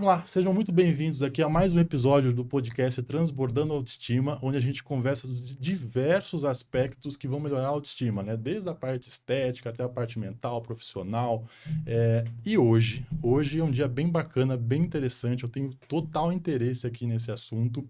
Vamos lá, sejam muito bem-vindos aqui a mais um episódio do podcast Transbordando Autoestima, onde a gente conversa dos diversos aspectos que vão melhorar a autoestima, né? Desde a parte estética até a parte mental, profissional. E hoje é um dia bem bacana, bem interessante, eu tenho total interesse aqui nesse assunto,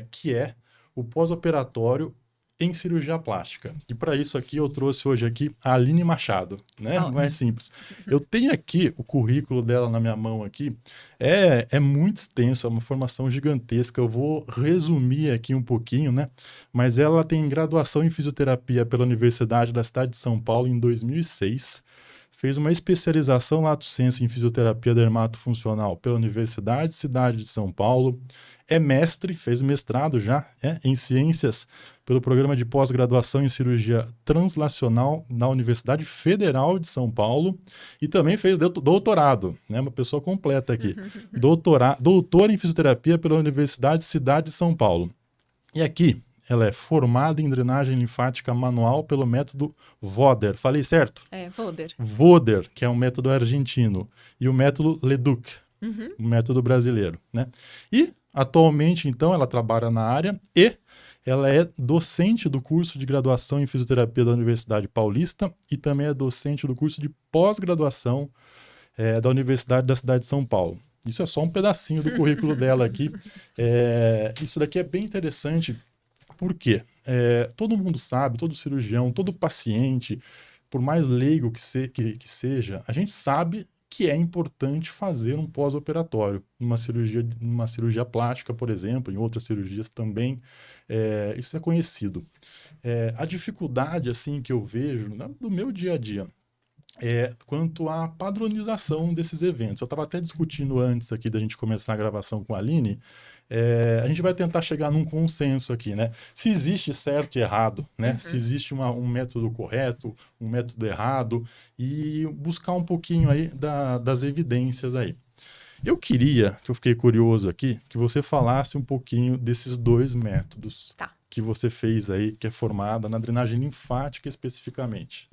que é o pós-operatório em cirurgia plástica. E para isso aqui eu trouxe hoje aqui a Aline Machado, né? Não é simples. Eu tenho aqui o currículo dela na minha mão aqui. É muito extenso, é uma formação gigantesca. Eu vou resumir aqui um pouquinho, né? Mas ela tem graduação em fisioterapia pela Universidade da Cidade de São Paulo em 2006. Fez uma especialização lato sensu em fisioterapia dermatofuncional pela Universidade Cidade de São Paulo. É mestre, fez mestrado já em ciências pelo programa de pós-graduação em cirurgia translacional na Universidade Federal de São Paulo e também fez doutorado, né? Uma pessoa completa aqui. Doutora em fisioterapia pela Universidade Cidade de São Paulo. E aqui, ela é formada em drenagem linfática manual pelo método Voder. Falei certo? Voder. Voder, que é um método argentino, e o método Leduc, o método brasileiro, né? E, atualmente, então, ela trabalha na área e ela é docente do curso de graduação em fisioterapia da Universidade Paulista e também é docente do curso de pós-graduação da Universidade da Cidade de São Paulo. Isso é só um pedacinho do currículo dela aqui. Isso daqui é bem interessante. Por quê? Todo mundo sabe, todo cirurgião, todo paciente, por mais leigo que seja, a gente sabe que é importante fazer um pós-operatório, numa cirurgia plástica, por exemplo, em outras cirurgias também, isso é conhecido. A dificuldade assim, que eu vejo no meu dia a dia quanto à padronização desses eventos. Eu estava até discutindo antes aqui da gente começar a gravação com a Aline. A gente vai tentar chegar num consenso aqui, né? Se existe certo e errado, né? Se existe um método correto, um método errado, e buscar um pouquinho aí das evidências aí. Eu queria, que eu fiquei curioso aqui, que você falasse um pouquinho desses dois métodos que você fez aí, que é formada na drenagem linfática especificamente.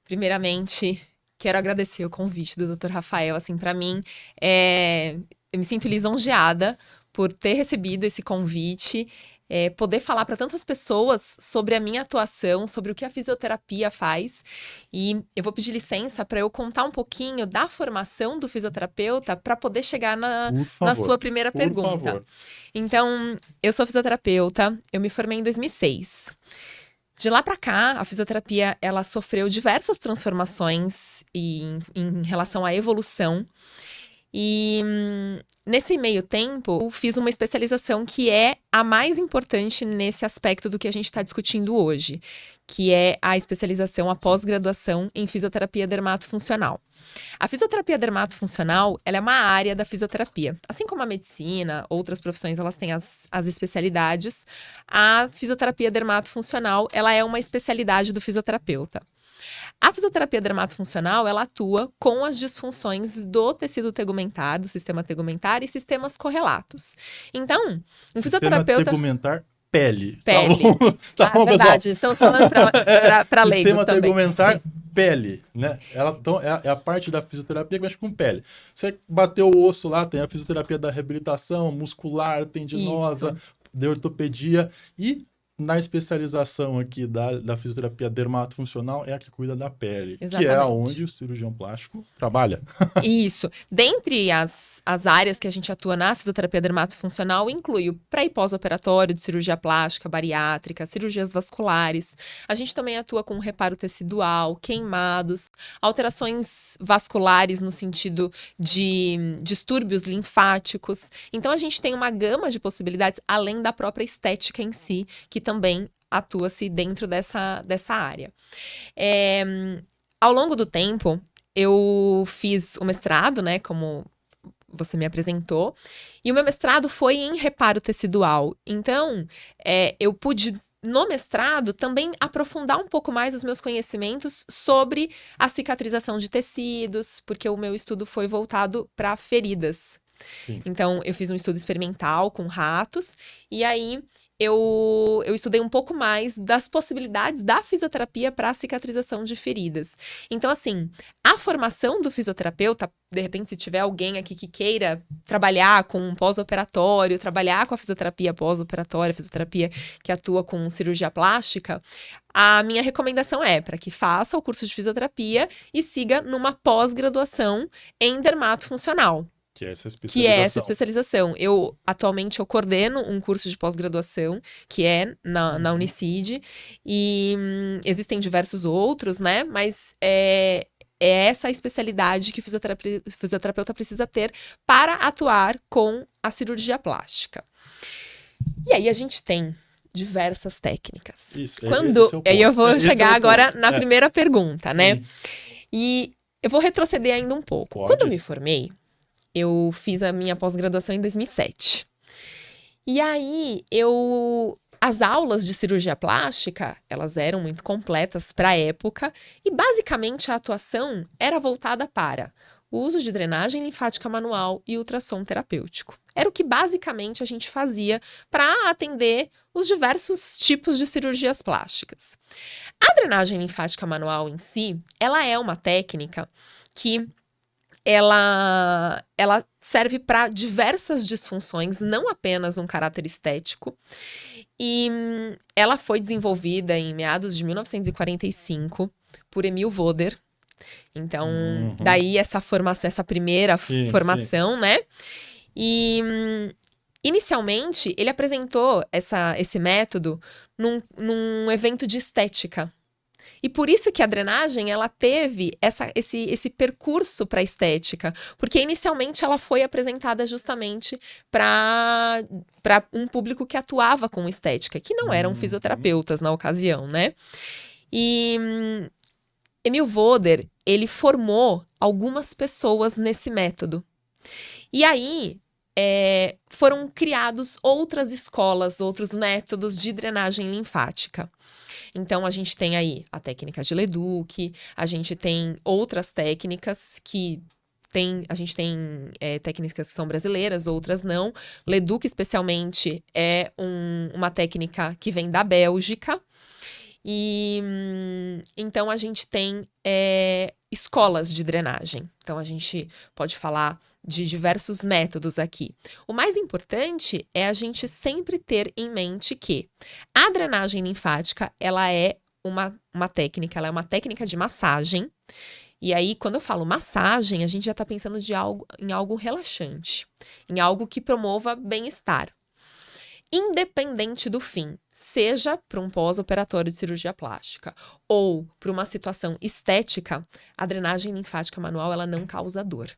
Primeiramente, quero agradecer o convite do Dr. Rafael. Assim, para mim, eu me sinto lisonjeada por ter recebido esse convite, poder falar para tantas pessoas sobre a minha atuação, sobre o que a fisioterapia faz. E eu vou pedir licença para eu contar um pouquinho da formação do fisioterapeuta para poder chegar na sua primeira pergunta. Por favor. Então, eu sou fisioterapeuta, eu me formei em 2006. De lá para cá, a fisioterapia, ela sofreu diversas transformações em relação à evolução. E nesse meio tempo, eu fiz uma especialização que é a mais importante nesse aspecto do que a gente está discutindo hoje, que é a especialização, a pós-graduação em fisioterapia dermatofuncional. A fisioterapia dermatofuncional, ela é uma área da fisioterapia. Assim como a medicina, outras profissões, elas têm as especialidades. A fisioterapia dermatofuncional, ela é uma especialidade do fisioterapeuta. A fisioterapia dermatofuncional, ela atua com as disfunções do tecido tegumentar, do sistema tegumentar e sistemas correlatos. Então, um fisioterapeuta... tegumentar, pele. Pele. Tá bom, verdade, pessoal? Estamos falando para leigos também. Sistema tegumentar, Sim. Pele, né? Então, é a parte da fisioterapia que mexe com pele. Você bateu o osso lá, tem a fisioterapia da reabilitação muscular, tendinosa, de ortopedia e... Na especialização aqui da fisioterapia dermatofuncional é a que cuida da pele, Exatamente. Que é onde o cirurgião plástico trabalha. Isso. Dentre as áreas que a gente atua na fisioterapia dermatofuncional, inclui o pré e pós-operatório de cirurgia plástica, bariátrica, cirurgias vasculares. A gente também atua com reparo tecidual, queimados, alterações vasculares no sentido de distúrbios linfáticos. Então, a gente tem uma gama de possibilidades, além da própria estética em si, que também atua-se dentro dessa área. Ao longo do tempo, eu fiz o mestrado, né, como você me apresentou, e o meu mestrado foi em reparo tecidual. Então, eu pude, no mestrado, também aprofundar um pouco mais os meus conhecimentos sobre a cicatrização de tecidos, porque o meu estudo foi voltado para feridas. Sim. Então, eu fiz um estudo experimental com ratos, e aí eu estudei um pouco mais das possibilidades da fisioterapia para a cicatrização de feridas. Então, assim, a formação do fisioterapeuta, de repente, se tiver alguém aqui que queira trabalhar com um pós-operatório, trabalhar com a fisioterapia pós-operatória, fisioterapia que atua com cirurgia plástica, a minha recomendação é para que faça o curso de fisioterapia e siga numa pós-graduação em dermatofuncional. Que é essa especialização. Que é essa especialização. Atualmente, eu coordeno um curso de pós-graduação, que é na Unicid, e existem diversos outros, né? Mas é essa a especialidade que o fisioterapeuta precisa ter para atuar com a cirurgia plástica. E aí, a gente tem diversas técnicas. Isso, aí eu vou chegar agora na primeira pergunta, Sim. né? E eu vou retroceder ainda um pouco. Pode. Quando eu me formei, eu fiz a minha pós-graduação em 2007. E aí, as aulas de cirurgia plástica, elas eram muito completas para a época, e basicamente a atuação era voltada para o uso de drenagem linfática manual e ultrassom terapêutico. Era o que basicamente a gente fazia para atender os diversos tipos de cirurgias plásticas. A drenagem linfática manual em si, ela é uma técnica que ela serve para diversas disfunções, não apenas um caráter estético. E ela foi desenvolvida em meados de 1945 por Emil Voder. Então, daí essa primeira formação, né? E inicialmente ele apresentou esse método num evento de estética. E por isso que a drenagem, ela teve esse percurso para a estética, porque inicialmente ela foi apresentada justamente para um público que atuava com estética, que não eram fisioterapeutas na ocasião, né? E Emil Voder, ele formou algumas pessoas nesse método. E aí, foram criados outras escolas, outros métodos de drenagem linfática. Então, a gente tem aí a técnica de Leduc, a gente tem outras técnicas a gente tem técnicas que são brasileiras, outras não. Leduc, especialmente, é uma técnica que vem da Bélgica. E então, a gente tem escolas de drenagem. Então, a gente pode falar de diversos métodos aqui. O mais importante é a gente sempre ter em mente que a drenagem linfática, ela é uma técnica, ela é uma técnica de massagem. E aí, quando eu falo massagem, a gente já está pensando em algo relaxante, em algo que promova bem-estar. Independente do fim, seja para um pós-operatório de cirurgia plástica ou para uma situação estética, a drenagem linfática manual, ela não causa dor.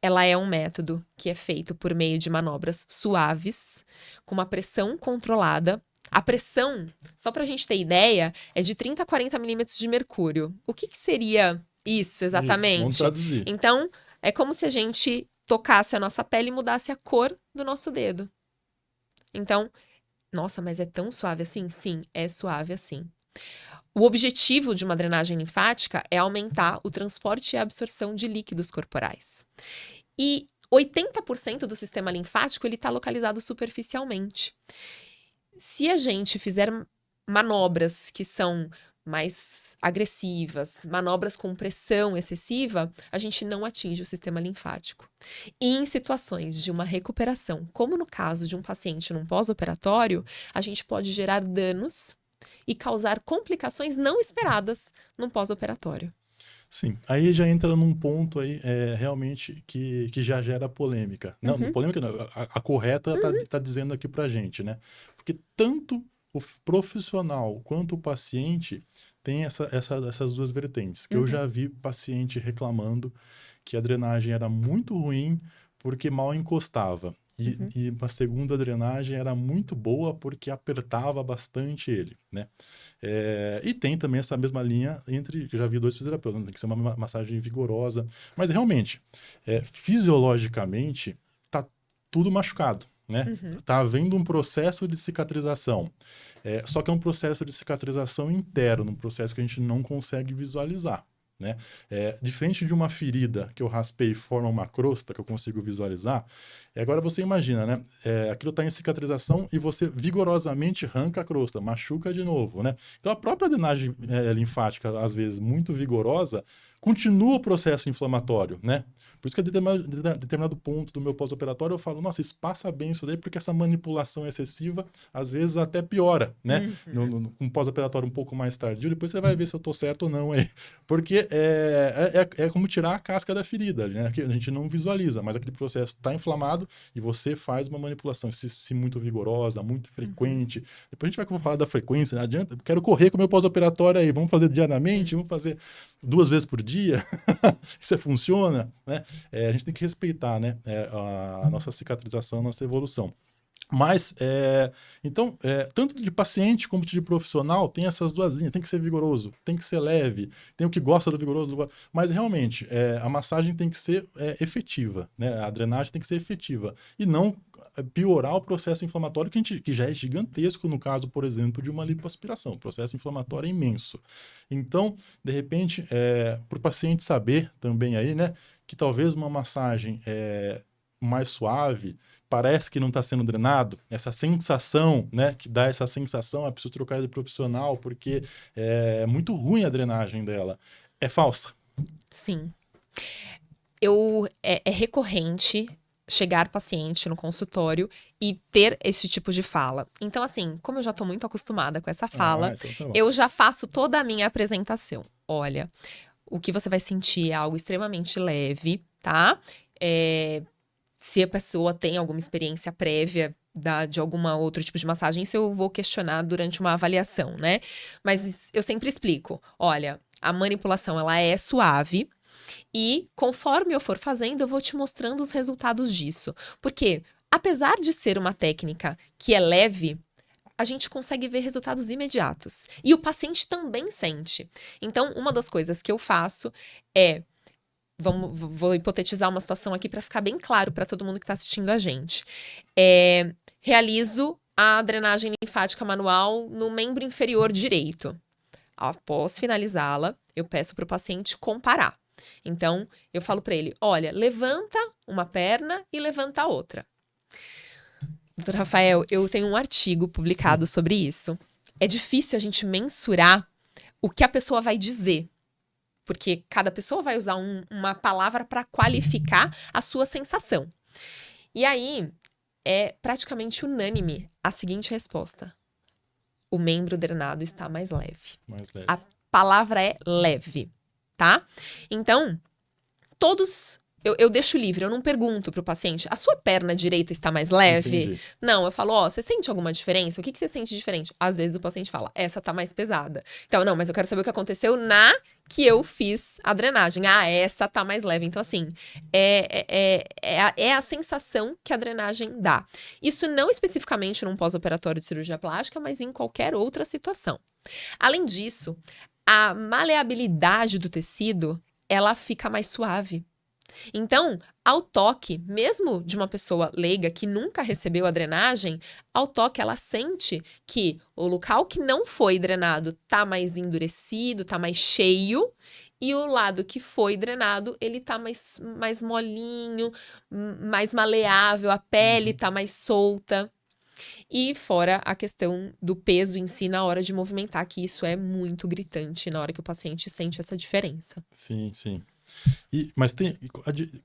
Ela é um método que é feito por meio de manobras suaves, com uma pressão controlada. A pressão, só para a gente ter ideia, é de 30 a 40 milímetros de mercúrio. O que seria isso exatamente? Isso, vamos traduzir. Então, é como se a gente tocasse a nossa pele e mudasse a cor do nosso dedo. Então, nossa, mas é tão suave assim? Sim, é suave assim. O objetivo de uma drenagem linfática é aumentar o transporte e a absorção de líquidos corporais. E 80% do sistema linfático ele está localizado superficialmente. Se a gente fizer manobras que são mais agressivas, manobras com pressão excessiva, a gente não atinge o sistema linfático. E em situações de uma recuperação, como no caso de um paciente num pós-operatório, a gente pode gerar danos e causar complicações não esperadas no pós-operatório. Sim, aí já entra num ponto aí realmente que já gera polêmica. Não, polêmica não, a correta tá dizendo aqui pra gente, né? Porque tanto o profissional quanto o paciente tem essas duas vertentes. Que eu já vi paciente reclamando que a drenagem era muito ruim porque mal encostava. E uma segunda drenagem era muito boa porque apertava bastante ele, né? E tem também essa mesma linha que eu já vi dois fisioterapeutas, tem que ser uma massagem vigorosa. Mas realmente, fisiologicamente, tá tudo machucado, né? Tá havendo um processo de cicatrização. Só que é um processo de cicatrização interno, um processo que a gente não consegue visualizar, né? Diferente de uma ferida que eu raspei e forma uma crosta que eu consigo visualizar, agora você imagina, né? Aquilo está em cicatrização e você vigorosamente arranca a crosta, machuca de novo, né? Então a própria drenagem linfática, às vezes muito vigorosa, continua o processo inflamatório, né? Por isso que a determinado ponto do meu pós-operatório eu falo, nossa, espaça bem isso daí, porque essa manipulação excessiva, às vezes, até piora, né? Um pós-operatório um pouco mais tardio, depois você vai ver se eu tô certo ou não aí. Porque é como tirar a casca da ferida, né? Que a gente não visualiza, mas aquele processo está inflamado e você faz uma manipulação, se muito vigorosa, muito frequente. Depois a gente vai falar da frequência, não adianta, eu quero correr com o meu pós-operatório aí, vamos fazer diariamente, vamos fazer 2 vezes por dia, isso funciona, né? A gente tem que respeitar, né? A nossa cicatrização, a nossa evolução. Mas, então, tanto de paciente como de profissional, tem essas duas linhas. Tem que ser vigoroso, tem que ser leve, tem o que gosta do vigoroso. Mas, realmente, a massagem tem que ser efetiva, né? A drenagem tem que ser efetiva. E não piorar o processo inflamatório, que já é gigantesco no caso, por exemplo, de uma lipoaspiração. O processo inflamatório é imenso. Então, de repente, para o paciente saber também aí, né? Que talvez uma massagem mais suave, parece que não está sendo drenado, essa sensação, né, que dá essa sensação, preciso trocar de profissional, porque é muito ruim a drenagem dela. É falsa? Sim. É recorrente chegar paciente no consultório e ter esse tipo de fala. Então, assim, como eu já tô muito acostumada com essa fala, então tá bom. eu já faço toda a minha apresentação. Olha, o que você vai sentir é algo extremamente leve, tá? Se a pessoa tem alguma experiência prévia de alguma outro tipo de massagem, isso eu vou questionar durante uma avaliação, né? Mas eu sempre explico, olha, a manipulação, ela é suave, e conforme eu for fazendo, eu vou te mostrando os resultados disso. Porque, apesar de ser uma técnica que é leve, a gente consegue ver resultados imediatos. E o paciente também sente. Então, uma das coisas que eu faço é... Vou hipotetizar uma situação aqui para ficar bem claro para todo mundo que está assistindo a gente. Realizo a drenagem linfática manual no membro inferior direito. Após finalizá-la, eu peço para o paciente comparar. Então, eu falo para ele, olha, levanta uma perna e levanta a outra. Doutor Rafael, eu tenho um artigo publicado sobre isso. É difícil a gente mensurar o que a pessoa vai dizer, porque cada pessoa vai usar uma palavra para qualificar a sua sensação. E aí, é praticamente unânime a seguinte resposta. O membro drenado está mais leve. Mais leve. A palavra é leve. Tá? Então, todos... Eu deixo livre, eu não pergunto pro paciente, a sua perna direita está mais leve? Entendi. Não, eu falo, você sente alguma diferença? O que você sente diferente? Às vezes o paciente fala, essa tá mais pesada. Então, não, mas eu quero saber o que aconteceu que eu fiz a drenagem. Essa tá mais leve. Então, assim, é a sensação que a drenagem dá. Isso não especificamente num pós-operatório de cirurgia plástica, mas em qualquer outra situação. Além disso, a maleabilidade do tecido, ela fica mais suave. Então, ao toque, mesmo de uma pessoa leiga que nunca recebeu a drenagem, ao toque ela sente que o local que não foi drenado tá mais endurecido, tá mais cheio, e o lado que foi drenado, ele tá mais molinho, mais maleável, a pele tá mais solta. E fora a questão do peso em si na hora de movimentar, que isso é muito gritante na hora que o paciente sente essa diferença. Sim, sim. Mas tem,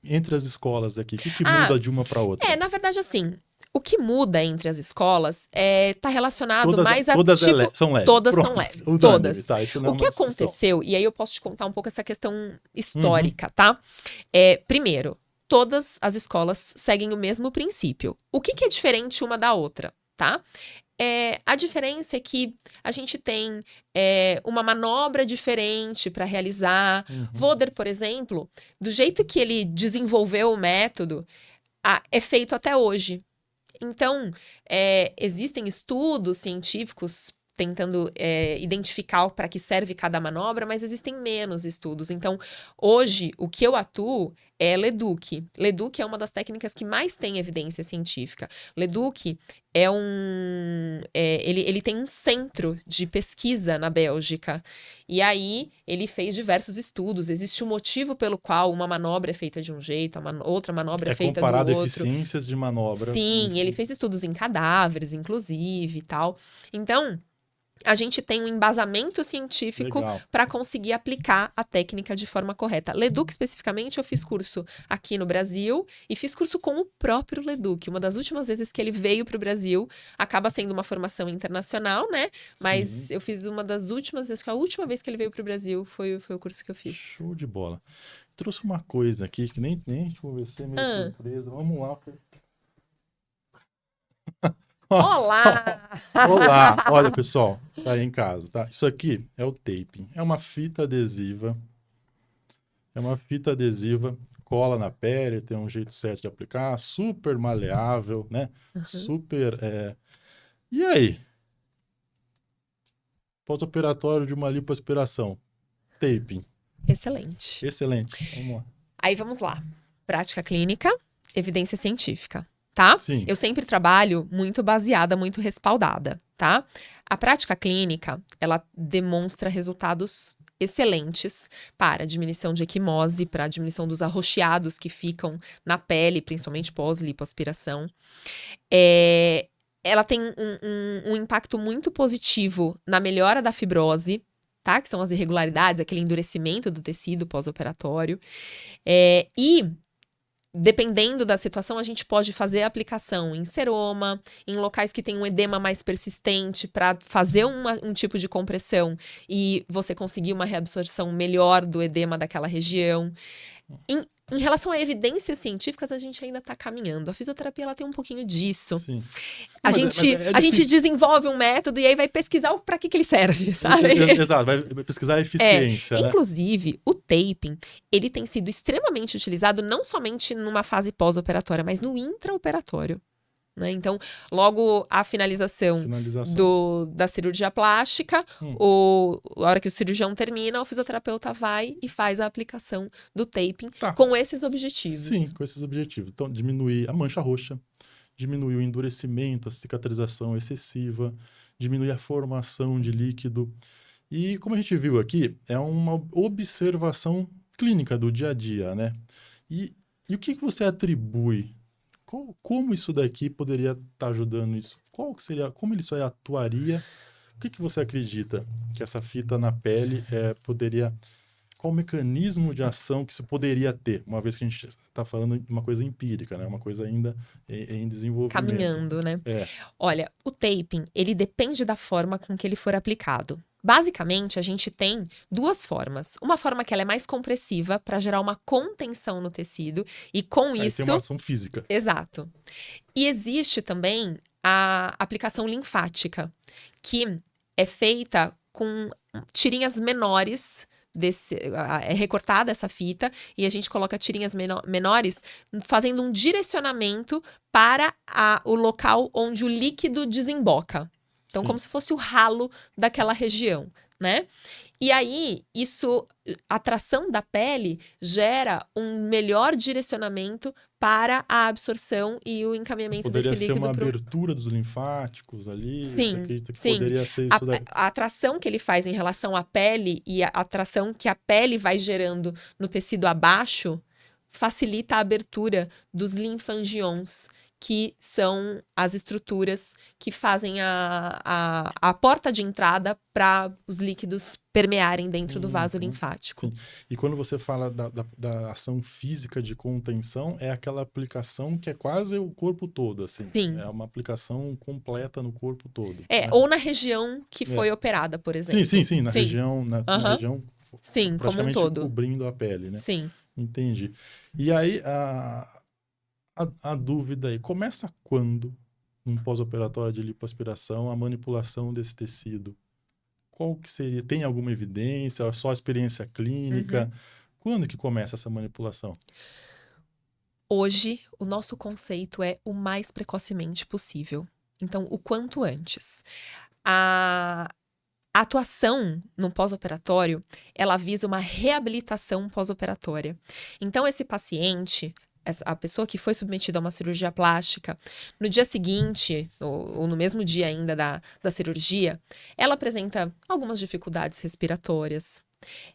entre as escolas aqui, o que muda de uma para outra? Na verdade, assim, o que muda entre as escolas tá relacionado todas a todas tipo... são leves. Todas Pronto. são leves, Unânime, todas. tá, isso não O que aconteceu, e aí eu posso te contar um pouco essa questão histórica, tá? Primeiro, todas as escolas seguem o mesmo princípio. O que é diferente uma da outra, tá? A diferença é que a gente tem uma manobra diferente para realizar. Voder, por exemplo, do jeito que ele desenvolveu o método, é feito até hoje. Então, existem estudos científicos tentando identificar para que serve cada manobra, mas existem menos estudos. Então, hoje, o que eu atuo é Leduc. Leduc é uma das técnicas que mais tem evidência científica. Leduc ele tem um centro de pesquisa na Bélgica. E aí, ele fez diversos estudos. Existe um motivo pelo qual uma manobra é feita de um jeito, outra manobra é feita do outro. Comparado eficiências de manobras. Sim, ele fez estudos em cadáveres, inclusive, e tal. Então, a gente tem um embasamento científico para conseguir aplicar a técnica de forma correta. Leduc, especificamente, eu fiz curso aqui no Brasil e fiz curso com o próprio Leduc. Uma das últimas vezes que ele veio para o Brasil, acaba sendo uma formação internacional, né? Mas Sim. eu fiz uma das últimas vezes, que a última vez que ele veio para o Brasil foi o curso que eu fiz. Show de bola. Trouxe uma coisa aqui que nem conversei, meio surpresa. Vamos lá. Olá! Olá! Olha, pessoal, tá aí em casa, tá? Isso aqui é o taping. É uma fita adesiva. Cola na pele, tem um jeito certo de aplicar, super maleável, né? Super... E aí? Pós-operatório de uma lipoaspiração. Taping. Excelente. Vamos lá. Aí vamos lá. Prática clínica, evidência científica. Tá? Sim. Eu sempre trabalho muito baseada, muito respaldada, tá? A prática clínica, ela demonstra resultados excelentes para diminuição de equimose, para diminuição dos arroxeados que ficam na pele, principalmente pós-lipoaspiração. Ela tem um impacto muito positivo na melhora da fibrose, tá? Que são as irregularidades, aquele endurecimento do tecido pós-operatório. Dependendo da situação, a gente pode fazer a aplicação em seroma, em locais que tem um edema mais persistente, para fazer um tipo de compressão e você conseguir uma reabsorção melhor do edema daquela região. Em relação a evidências científicas, a gente ainda está caminhando. A fisioterapia ela tem um pouquinho disso. Sim. A gente desenvolve um método e aí vai pesquisar para que ele serve, sabe? Exato, vai pesquisar a eficiência. Né? Inclusive, o taping, ele tem sido extremamente utilizado não somente numa fase pós-operatória, mas no intraoperatório. Né? Então, logo a finalização. Da cirurgia plástica, a hora que o cirurgião termina, o fisioterapeuta vai e faz a aplicação do taping com esses objetivos. Sim, com esses objetivos. Então, diminuir a mancha roxa, diminuir o endurecimento, a cicatrização excessiva, diminuir a formação de líquido. E, como a gente viu aqui, é uma observação clínica do dia a dia, né? E o que você atribui? Como isso daqui poderia estar ajudando isso? Como isso aí atuaria? O que você acredita que essa fita na pele poderia... Qual o mecanismo de ação que isso poderia ter? Uma vez que a gente está falando de uma coisa empírica, né? Uma coisa ainda em desenvolvimento. Caminhando, né? Olha, o taping, ele depende da forma com que ele for aplicado. Basicamente, a gente tem duas formas. Uma forma que ela é mais compressiva, para gerar uma contenção no tecido. E com isso... Tem uma ação física. Exato. E existe também a aplicação linfática, que é feita com tirinhas menores... É recortada essa fita e a gente coloca tirinhas menores fazendo um direcionamento para o local onde o líquido desemboca. Então, como se fosse o ralo daquela região, né? E aí, a tração da pele gera um melhor direcionamento para a absorção e o encaminhamento desse líquido. Poderia ser uma abertura dos linfáticos ali? Sim, poderia ser isso daí. A atração que ele faz em relação à pele e a atração que a pele vai gerando no tecido abaixo facilita a abertura dos linfangions, que são as estruturas que fazem a porta de entrada para os líquidos permearem dentro do vaso linfático. Sim. E quando você fala da ação física de contenção, é aquela aplicação que é quase o corpo todo, assim. Sim. É uma aplicação completa no corpo todo. Ou na região que foi operada, por exemplo. Sim. Na região, na região sim, como um todo. Cobrindo a pele, né? Sim. Entendi. E aí, a dúvida aí, começa quando, num pós-operatório de lipoaspiração, a manipulação desse tecido? Qual que seria? Tem alguma evidência? Só experiência clínica? Quando que começa essa manipulação? Hoje, o nosso conceito é o mais precocemente possível. Então, o quanto antes. A atuação no pós-operatório, ela visa uma reabilitação pós-operatória. Então, esse paciente, a pessoa que foi submetida a uma cirurgia plástica, no dia seguinte, ou no mesmo dia ainda da cirurgia, ela apresenta algumas dificuldades respiratórias.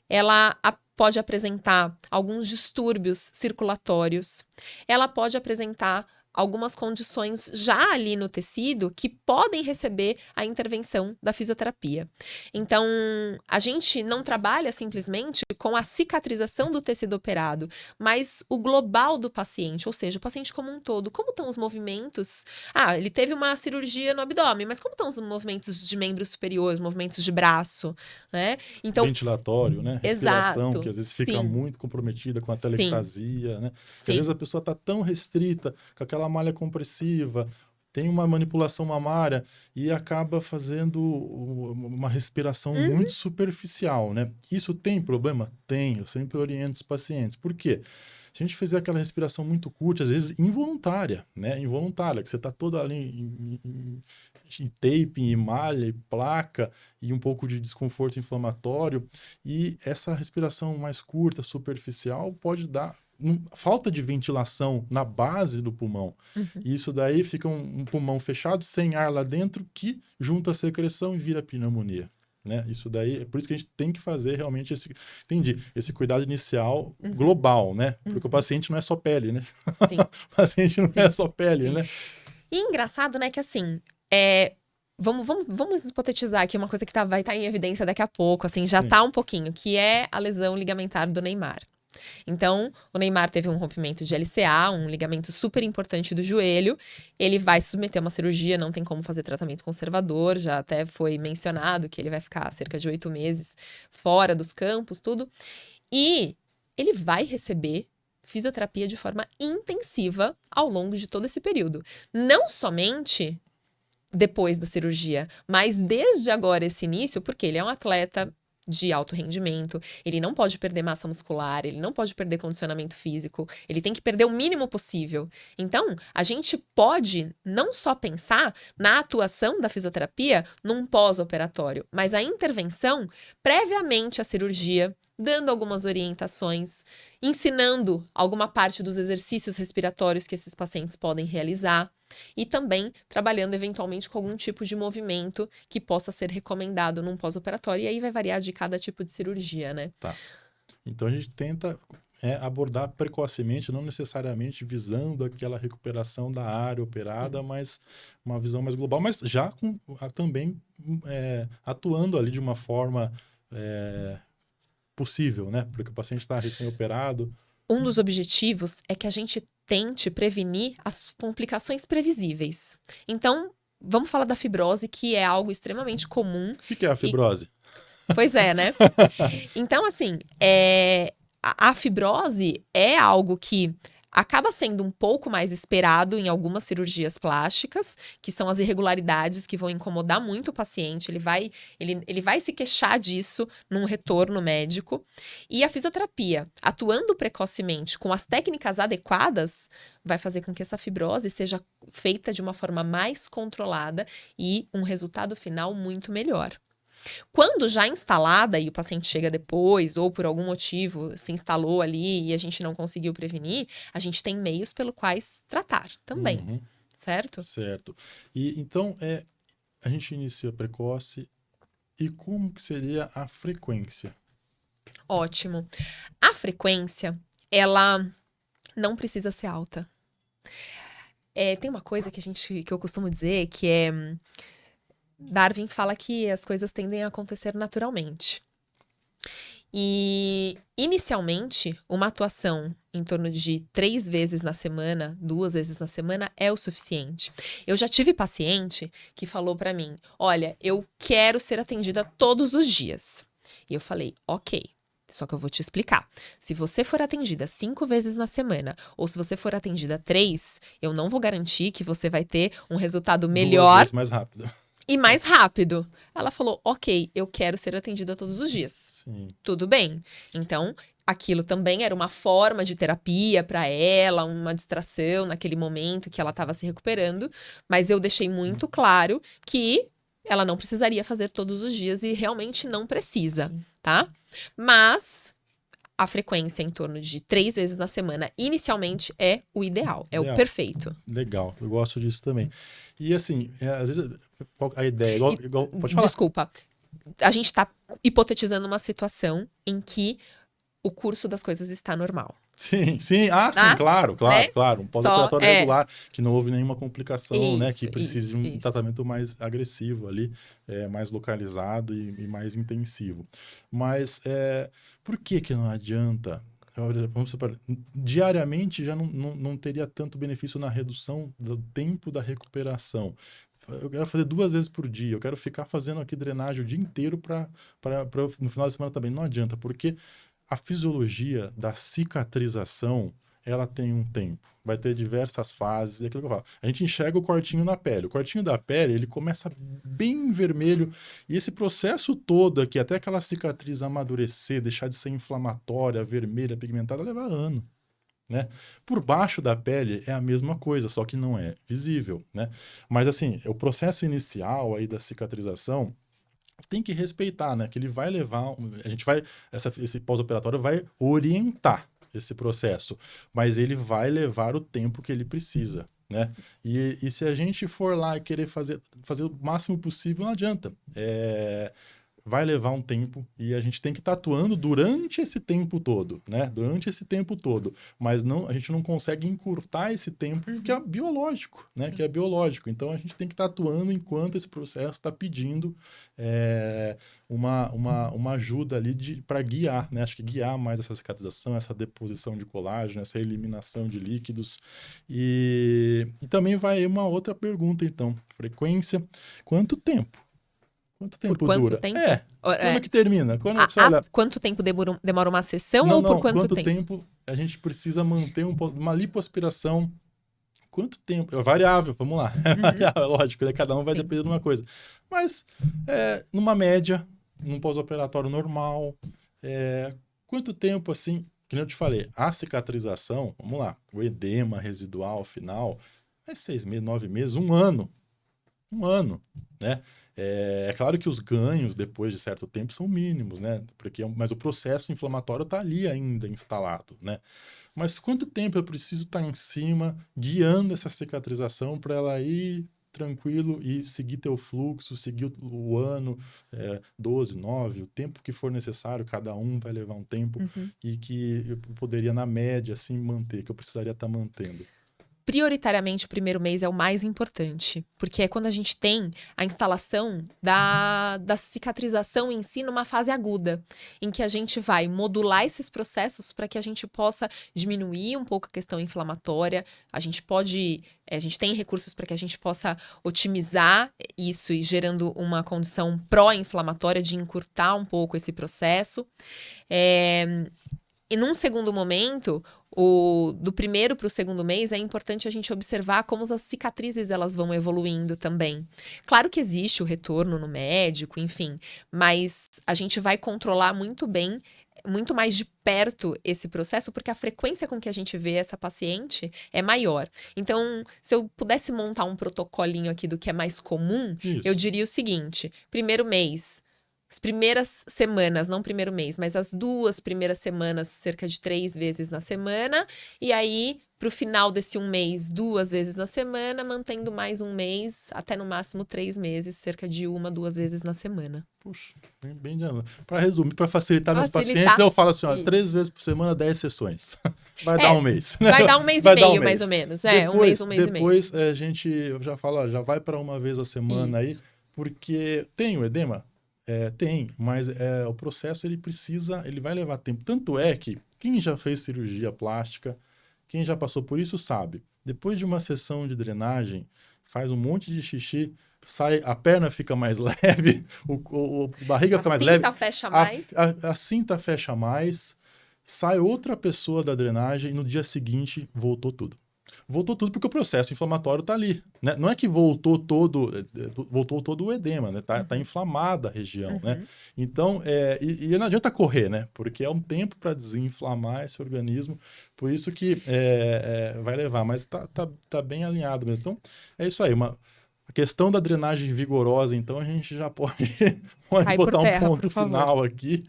Ela pode apresentar alguns distúrbios circulatórios. Ela pode apresentar algumas condições já ali no tecido que podem receber a intervenção da fisioterapia. Então, a gente não trabalha simplesmente com a cicatrização do tecido operado, mas o global do paciente, ou seja, o paciente como um todo. Como estão os movimentos? Ele teve uma cirurgia no abdômen, mas como estão os movimentos de membro superior, os movimentos de braço, né? Então, ventilatório, né? Respiração, exato, que às vezes fica muito comprometida com a telectasia, né? Às vezes a pessoa está tão restrita com aquela malha compressiva, tem uma manipulação mamária e acaba fazendo uma respiração muito superficial, né? Isso tem problema? Tem, eu sempre oriento os pacientes. Por quê? Se a gente fizer aquela respiração muito curta, às vezes involuntária, né? Involuntária, que você está toda ali em tape, em malha, em placa, e um pouco de desconforto inflamatório, e essa respiração mais curta, superficial, pode dar falta de ventilação na base do pulmão. E isso daí fica um pulmão fechado, sem ar lá dentro, que junta a secreção e vira pneumonia. Né? Isso daí, é por isso que a gente tem que fazer realmente esse cuidado inicial global, né? Porque o paciente não é só pele, né? Sim. O paciente não é só pele, Sim. né? E engraçado, né, que assim, vamos hipotetizar aqui uma coisa que vai estar em evidência daqui a pouco, assim, já tá um pouquinho, que é a lesão ligamentar do Neymar. Então, o Neymar teve um rompimento de LCA, um ligamento super importante do joelho. Ele vai se submeter a uma cirurgia, não tem como fazer tratamento conservador. Já até foi mencionado que ele vai ficar cerca de 8 meses fora dos campos, tudo. E ele vai receber fisioterapia de forma intensiva ao longo de todo esse período. Não somente depois da cirurgia, mas desde agora esse início, porque ele é um atleta de alto rendimento, ele não pode perder massa muscular, ele não pode perder condicionamento físico, ele tem que perder o mínimo possível. Então, a gente pode não só pensar na atuação da fisioterapia num pós-operatório, mas a intervenção previamente à cirurgia, dando algumas orientações, ensinando alguma parte dos exercícios respiratórios que esses pacientes podem realizar e também trabalhando eventualmente com algum tipo de movimento que possa ser recomendado num pós-operatório. E aí vai variar de cada tipo de cirurgia, né? Tá. Então a gente tenta abordar precocemente, não necessariamente visando aquela recuperação da área operada, mas uma visão mais global, mas já também atuando ali de uma forma possível, né? Porque o paciente está recém-operado. Um dos objetivos é que a gente tente prevenir as complicações previsíveis. Então, vamos falar da fibrose, que é algo extremamente comum. O que é a fibrose? Pois é, né? Então, assim, a fibrose é algo que acaba sendo um pouco mais esperado em algumas cirurgias plásticas, que são as irregularidades que vão incomodar muito o paciente. Ele vai se queixar disso num retorno médico. E a fisioterapia, atuando precocemente com as técnicas adequadas, vai fazer com que essa fibrose seja feita de uma forma mais controlada e um resultado final muito melhor. Quando já instalada e o paciente chega depois ou por algum motivo se instalou ali e a gente não conseguiu prevenir, a gente tem meios pelo quais tratar também, certo? Certo. E então, a gente inicia precoce e como que seria a frequência? Ótimo. A frequência, ela não precisa ser alta. Tem uma coisa que eu costumo dizer que é... Darwin fala que as coisas tendem a acontecer naturalmente. E, inicialmente, uma atuação em torno de 3 vezes na semana, 2 vezes na semana, é o suficiente. Eu já tive paciente que falou pra mim, olha, eu quero ser atendida todos os dias. E eu falei, ok, só que eu vou te explicar. Se você for atendida 5 vezes na semana, ou se você for atendida 3, eu não vou garantir que você vai ter um resultado melhor. 2 vezes mais rápido. E mais rápido. Ela falou, ok, eu quero ser atendida todos os dias. Sim. Tudo bem. Então, aquilo também era uma forma de terapia para ela, uma distração naquele momento que ela estava se recuperando. Mas eu deixei muito claro que ela não precisaria fazer todos os dias e realmente não precisa, tá? Mas a frequência em torno de 3 vezes na semana, inicialmente, é o ideal, é o perfeito. Legal, eu gosto disso também. E assim, às vezes, a ideia, igual pode falar. Desculpa, a gente tá hipotetizando uma situação em que o curso das coisas está normal. Sim. Sim, claro. Um pós-operatório regular, que não houve nenhuma complicação, isso, né? Que precise de um tratamento mais agressivo ali, mais localizado e mais intensivo. Mas por que não adianta? Vamos separar. Diariamente já não teria tanto benefício na redução do tempo da recuperação. Eu quero fazer 2 vezes por dia, eu quero ficar fazendo aqui drenagem o dia inteiro para no final de semana também. Não adianta, porque a fisiologia da cicatrização, ela tem um tempo. Vai ter diversas fases. É aquilo que eu falo. A gente enxerga o cortinho na pele. O cortinho da pele, ele começa bem vermelho. E esse processo todo aqui, até aquela cicatriz amadurecer, deixar de ser inflamatória, vermelha, pigmentada, leva ano. Né? Por baixo da pele é a mesma coisa, só que não é visível. Né? Mas assim, o processo inicial aí da cicatrização, tem que respeitar, né? Que ele vai levar... Esse pós-operatório vai orientar esse processo, mas ele vai levar o tempo que ele precisa, né? E se a gente for lá e querer fazer o máximo possível, não adianta. Vai levar um tempo e a gente tem que estar atuando durante esse tempo todo, né? Durante esse tempo todo. Mas a gente não consegue encurtar esse tempo que é biológico, né? Sim. Que é biológico. Então, a gente tem que estar atuando enquanto esse processo está pedindo uma ajuda ali para guiar, né? Acho que guiar mais essa cicatrização, essa deposição de colágeno, essa eliminação de líquidos. E também vai uma outra pergunta, então. Frequência. Quanto tempo? Quanto tempo por quanto dura? Tempo? Quando que termina? Quanto tempo demora uma sessão não, ou por quanto tempo a gente precisa manter uma lipoaspiração? Quanto tempo? É variável, vamos lá. É variável, lógico, né? Cada um vai depender de uma coisa. Mas, numa média, num pós-operatório normal, quanto tempo, assim, que eu te falei, a cicatrização, vamos lá, o edema residual final, 6 meses, 9 meses, 1 ano. 1 ano, né? É claro que os ganhos, depois de certo tempo, são mínimos, né? Mas o processo inflamatório está ali ainda instalado, né? Mas quanto tempo eu preciso estar em cima, guiando essa cicatrização para ela ir tranquilo e seguir teu fluxo, seguir o ano, 12, 9, o tempo que for necessário, cada um vai levar um tempo, e que eu poderia, na média, assim, manter, que eu precisaria estar mantendo. Prioritariamente, o primeiro mês é o mais importante, porque é quando a gente tem a instalação da cicatrização em si numa fase aguda, em que a gente vai modular esses processos para que a gente possa diminuir um pouco a questão inflamatória. A gente tem recursos para que a gente possa otimizar isso e gerando uma condição pró-inflamatória de encurtar um pouco esse processo. E num segundo momento, do primeiro para o segundo mês, é importante a gente observar como as cicatrizes elas vão evoluindo também. Claro que existe o retorno no médico, enfim, mas a gente vai controlar muito bem, muito mais de perto esse processo, porque a frequência com que a gente vê essa paciente é maior. Então, se eu pudesse montar um protocolinho aqui do que é mais comum, eu diria o seguinte: primeiro mês, as primeiras semanas, não primeiro mês, mas as 2 primeiras semanas, cerca de 3 vezes na semana. E aí, pro final desse 1 mês, 2 vezes na semana, mantendo mais 1 mês, até no máximo 3 meses, cerca de 1, 2 vezes na semana. Puxa, bem para resumir, para facilitar meus pacientes, eu falo assim, 3 vezes por semana, 10 sessões. Vai dar 1 mês. Vai dar 1 mês e meio, mais ou menos. Depois, 1 mês e meio. Depois, a gente já fala, já vai para 1 vez a semana aí, porque tem o edema? Tem, mas o processo ele vai levar tempo. Tanto é que quem já fez cirurgia plástica, quem já passou por isso sabe. Depois de uma sessão de drenagem, faz um monte de xixi, a perna fica mais leve, a barriga fica mais leve. A cinta fecha mais. A cinta fecha mais, sai outra pessoa da drenagem e no dia seguinte voltou tudo. Voltou tudo porque o processo inflamatório está ali, né? Não é que voltou todo o edema, né? Tá inflamada a região, né? Então, e não adianta correr, né? Porque é um tempo para desinflamar esse organismo, por isso que vai levar, mas tá bem alinhado mesmo. Então, é isso aí, A questão da drenagem vigorosa, então, a gente já pode Cai por botar terra, um ponto por favor. final aqui.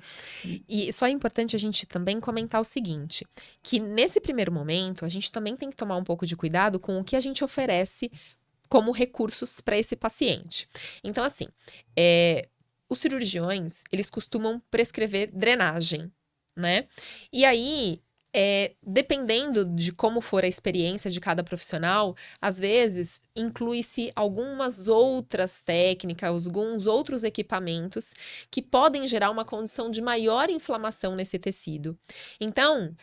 E só é importante a gente também comentar o seguinte, que nesse primeiro momento, a gente também tem que tomar um pouco de cuidado com o que a gente oferece como recursos para esse paciente. Então, assim, os cirurgiões, eles costumam prescrever drenagem, né? E aí, dependendo de como for a experiência de cada profissional, às vezes inclui-se algumas outras técnicas, alguns outros equipamentos que podem gerar uma condição de maior inflamação nesse tecido. Então,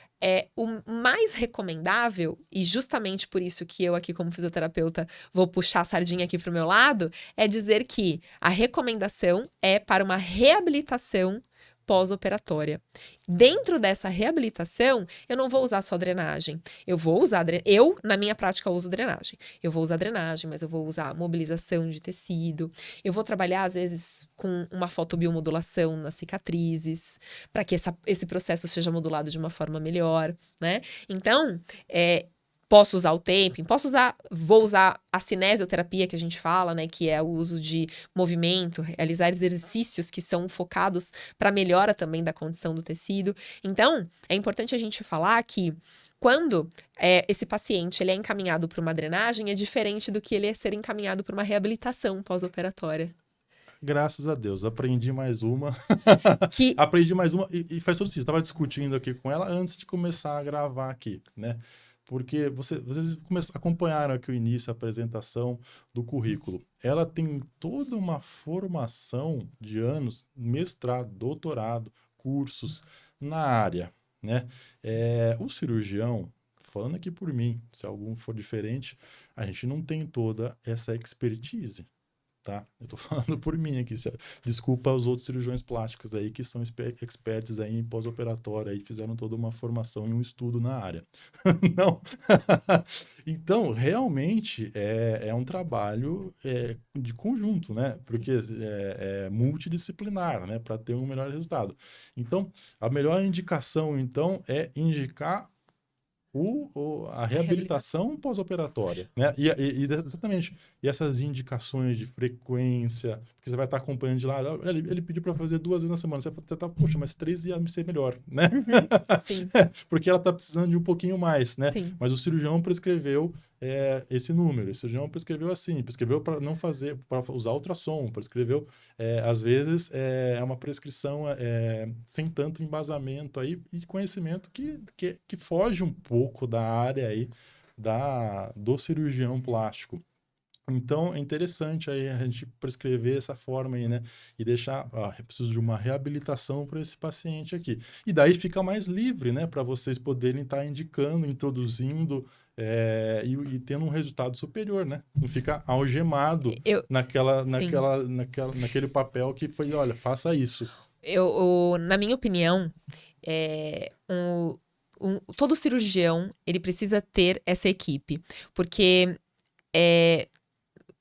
o mais recomendável, e justamente por isso que eu aqui como fisioterapeuta vou puxar a sardinha aqui para o meu lado, é dizer que a recomendação é para uma reabilitação pós-operatória. Dentro dessa reabilitação, eu não vou usar só drenagem. Eu vou usar, na minha prática, uso drenagem. Eu vou usar drenagem, mas eu vou usar mobilização de tecido. Eu vou trabalhar, às vezes, com uma fotobiomodulação nas cicatrizes, para que esse processo seja modulado de uma forma melhor, né? Então, posso usar o taping, vou usar a cinesioterapia que a gente fala, né, que é o uso de movimento, realizar exercícios que são focados para melhora também da condição do tecido. Então, é importante a gente falar que quando esse paciente ele é encaminhado para uma drenagem, é diferente do que ele ser encaminhado para uma reabilitação pós-operatória. Graças a Deus, aprendi mais uma. Aprendi mais uma e faz todo sentido. Estava discutindo aqui com ela antes de começar a gravar aqui, né? Porque vocês acompanharam aqui o início, a apresentação do currículo. Ela tem toda uma formação de anos, mestrado, doutorado, cursos na área, né? O cirurgião, falando aqui por mim, se algum for diferente, a gente não tem toda essa expertise. Tá? Eu tô falando por mim aqui. Desculpa aos outros cirurgiões plásticos aí que são experts aí em pós-operatório aí fizeram toda uma formação e um estudo na área. Não. Então, realmente é um trabalho de conjunto, né? Porque é multidisciplinar, né? Para ter um melhor resultado. Então, a melhor indicação, então, é indicar a reabilitação pós-operatória, né? E exatamente. E essas indicações de frequência, porque você vai estar acompanhando de lá, ele pediu para fazer 2 vezes na semana. Você tá, poxa, mas 3 ia ser melhor, né? Sim. Porque ela tá precisando de um pouquinho mais, né? Sim. Mas o cirurgião prescreveu esse número. O cirurgião prescreveu assim, prescreveu para não fazer, para usar ultrassom, prescreveu, às vezes, é uma prescrição sem tanto embasamento aí e conhecimento que foge um pouco da área aí do cirurgião plástico. Então, é interessante aí a gente prescrever essa forma aí, né? E deixar, eu preciso de uma reabilitação para esse paciente aqui. E daí fica mais livre, né? Para vocês poderem estar indicando, introduzindo e tendo um resultado superior, né? Não fica algemado naquele papel que foi, olha, faça isso. Na minha opinião, todo cirurgião, ele precisa ter essa equipe. Porque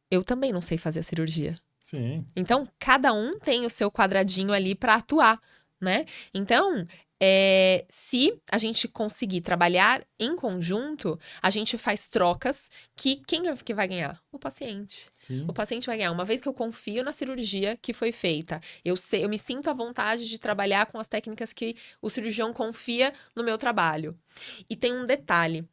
eu também não sei fazer a cirurgia. Sim. Então, cada um tem o seu quadradinho ali para atuar, né? Então, se a gente conseguir trabalhar em conjunto, a gente faz trocas que quem é que vai ganhar? O paciente. Sim. O paciente vai ganhar. Uma vez que eu confio na cirurgia que foi feita, eu me sinto à vontade de trabalhar com as técnicas que o cirurgião confia no meu trabalho. E tem um detalhe.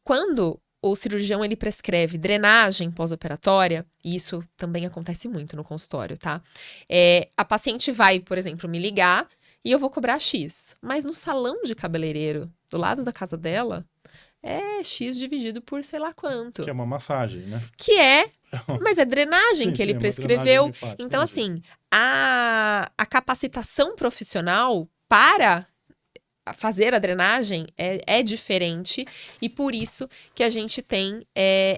Quando o cirurgião ele prescreve drenagem pós-operatória, e isso também acontece muito no consultório, tá? A paciente vai, por exemplo, me ligar e eu vou cobrar X. Mas no salão de cabeleireiro, do lado da casa dela, é X dividido por sei lá quanto. Que é uma massagem, né? Mas é drenagem sim, que ele sim, prescreveu. Então, assim, a capacitação profissional para fazer a drenagem é diferente e por isso que a gente tem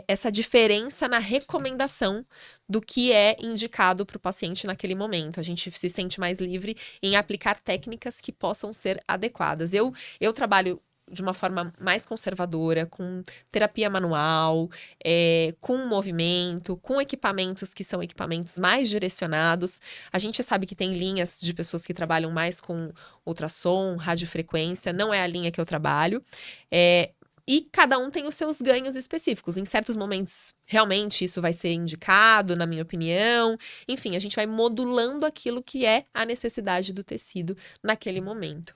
essa diferença na recomendação do que é indicado para o paciente naquele momento. A gente se sente mais livre em aplicar técnicas que possam ser adequadas. Eu trabalho de uma forma mais conservadora, com terapia manual, com movimento, com equipamentos que são equipamentos mais direcionados. A gente sabe que tem linhas de pessoas que trabalham mais com ultrassom, radiofrequência, não é a linha que eu trabalho. E cada um tem os seus ganhos específicos. Em certos momentos, realmente, isso vai ser indicado, na minha opinião. Enfim, a gente vai modulando aquilo que é a necessidade do tecido naquele momento.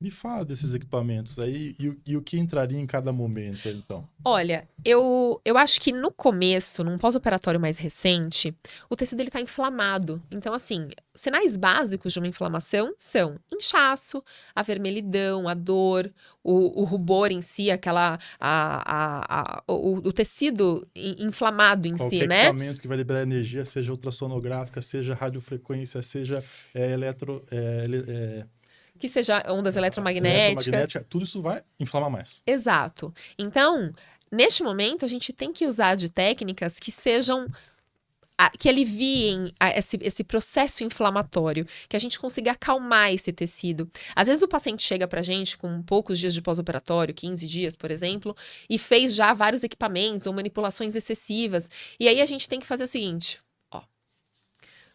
Me fala desses equipamentos aí e o que entraria em cada momento, então. Olha, eu acho que no começo, num pós-operatório mais recente, o tecido ele tá inflamado. Então, assim, sinais básicos de uma inflamação são inchaço, a vermelhidão, a dor, o rubor em si, o tecido inflamado em si, Qualquer né? equipamento que vai liberar energia, seja ultrassonográfica, seja radiofrequência, seja Que seja ondas eletromagnéticas. eletromagnética, tudo isso vai inflamar mais. Exato. Então, neste momento, a gente tem que usar de técnicas que sejam que aliviem esse processo inflamatório, que a gente consiga acalmar esse tecido. Às vezes o paciente chega pra gente com poucos dias de pós-operatório, 15 dias, por exemplo, e fez já vários equipamentos ou manipulações excessivas. E aí a gente tem que fazer o seguinte,